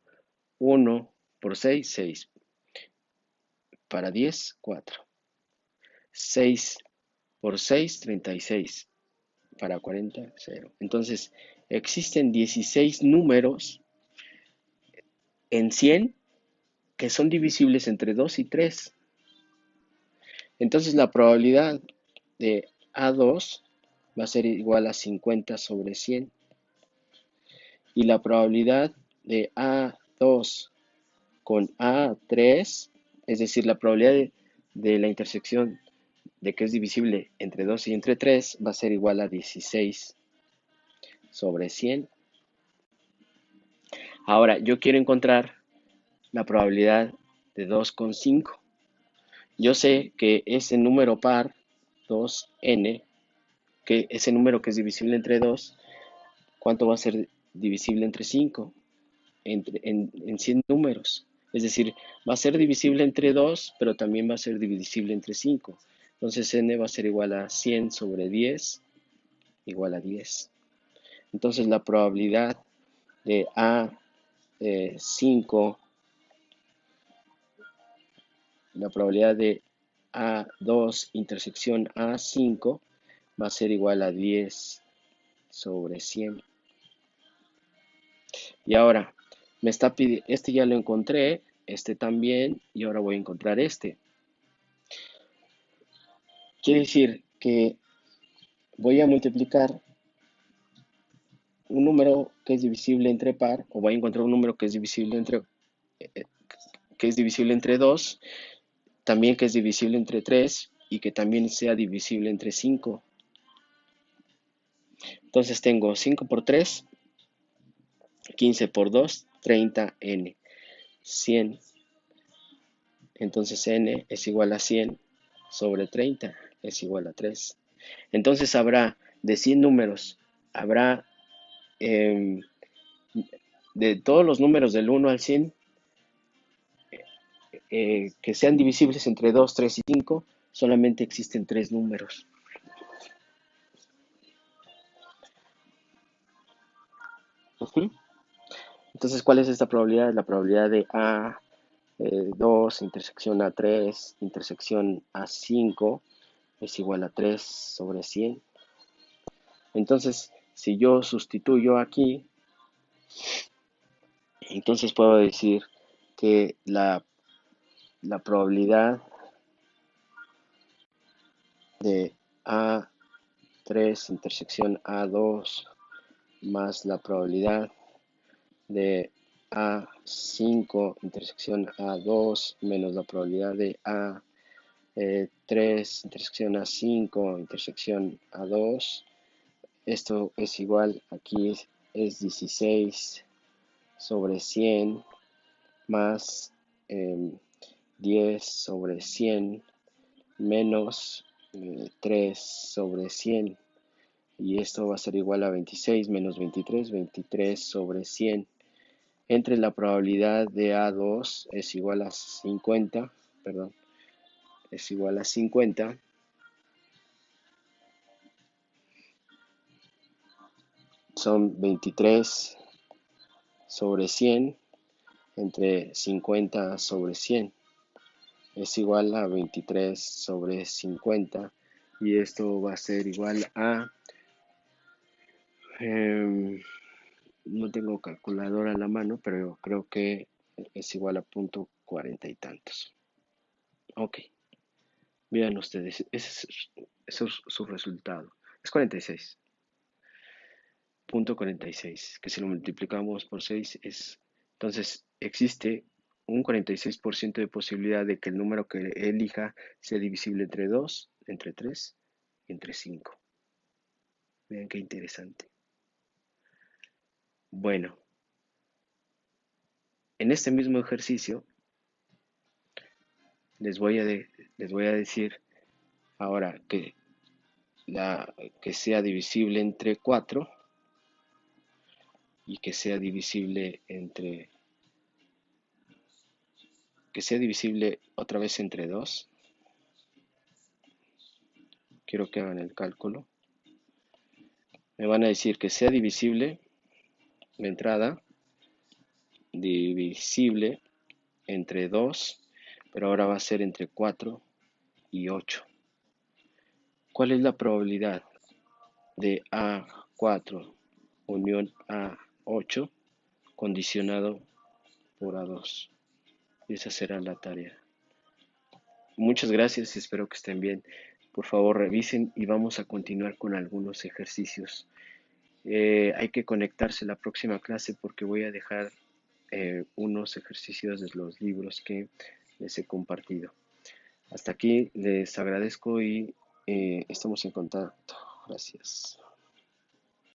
1 por 6, 6. Para 10, 4. 6 por 6, 36. Para 40, 0. Entonces, existen 16 números en 100 que son divisibles entre 2 y 3. Entonces, la probabilidad de A2 va a ser igual a 50 sobre 100. Y la probabilidad de A2 con A3, es decir, la probabilidad de la intersección de que es divisible entre 2 y entre 3, va a ser igual a 16 sobre 100. Ahora, yo quiero encontrar la probabilidad de 2,5. Yo sé que ese número par, 2n, que ese número que es divisible entre 2, ¿cuánto va a ser divisible entre 5? En 100 números. Es decir, va a ser divisible entre 2, pero también va a ser divisible entre 5. Entonces n va a ser igual a 100 sobre 10, igual a 10. Entonces la probabilidad de A5, la probabilidad de A2 intersección A5 va a ser igual a 10 sobre 100. Y ahora, me está pidiendo, este ya lo encontré, este también, y ahora voy a encontrar este. Quiere decir que voy a multiplicar un número que es divisible entre par, o voy a encontrar un número que es divisible entre 2, también que es divisible entre 3 y que también sea divisible entre 5. Entonces tengo 5 por 3, 15 por 2, 30n, 100. Entonces n es igual a 100 sobre 30 es igual a 3. Entonces habrá de 100 números, habrá eh, de todos los números del 1 al 100 que sean divisibles entre 2, 3 y 5, solamente existen 3 números. Entonces, ¿cuál es esta probabilidad? La probabilidad de A2 intersección A3 intersección A5 es igual a 3 sobre 100. Entonces, si yo sustituyo aquí, entonces puedo decir que la probabilidad de A3 intersección A2 más la probabilidad de A5 intersección A2 menos la probabilidad de A3 intersección A5 intersección A2. Esto es igual, aquí es 16 sobre 100 más 10 sobre 100 menos 3 sobre 100. Y esto va a ser igual a 26 menos 23, 23 sobre 100. Entre la probabilidad de A2 es igual a 50, perdón, es igual a 50. Son 23 sobre 100 entre 50 sobre 100. Es igual a 23 sobre 50. Y esto va a ser igual a... no tengo calculadora a la mano, pero creo que es igual a punto 40 y tantos. Ok, vean ustedes, ese es su resultado. Es 46. 0.46, que si lo multiplicamos por 6 entonces existe un 46% de posibilidad de que el número que elija sea divisible entre 2, entre 3 y entre 5. Vean qué interesante. Bueno, en este mismo ejercicio les voy a decir ahora que sea divisible entre 4 y que sea divisible otra vez entre 2. Quiero que hagan el cálculo. Me van a decir que sea divisible la entrada, divisible entre 2, pero ahora va a ser entre 4 y 8. ¿Cuál es la probabilidad de A4 unión A8 condicionado por A2? Esa será la tarea. Muchas gracias y espero que estén bien. Por favor, revisen y vamos a continuar con algunos ejercicios. Hay que conectarse la próxima clase porque voy a dejar unos ejercicios de los libros que les he compartido. Hasta aquí les agradezco y estamos en contacto. Gracias.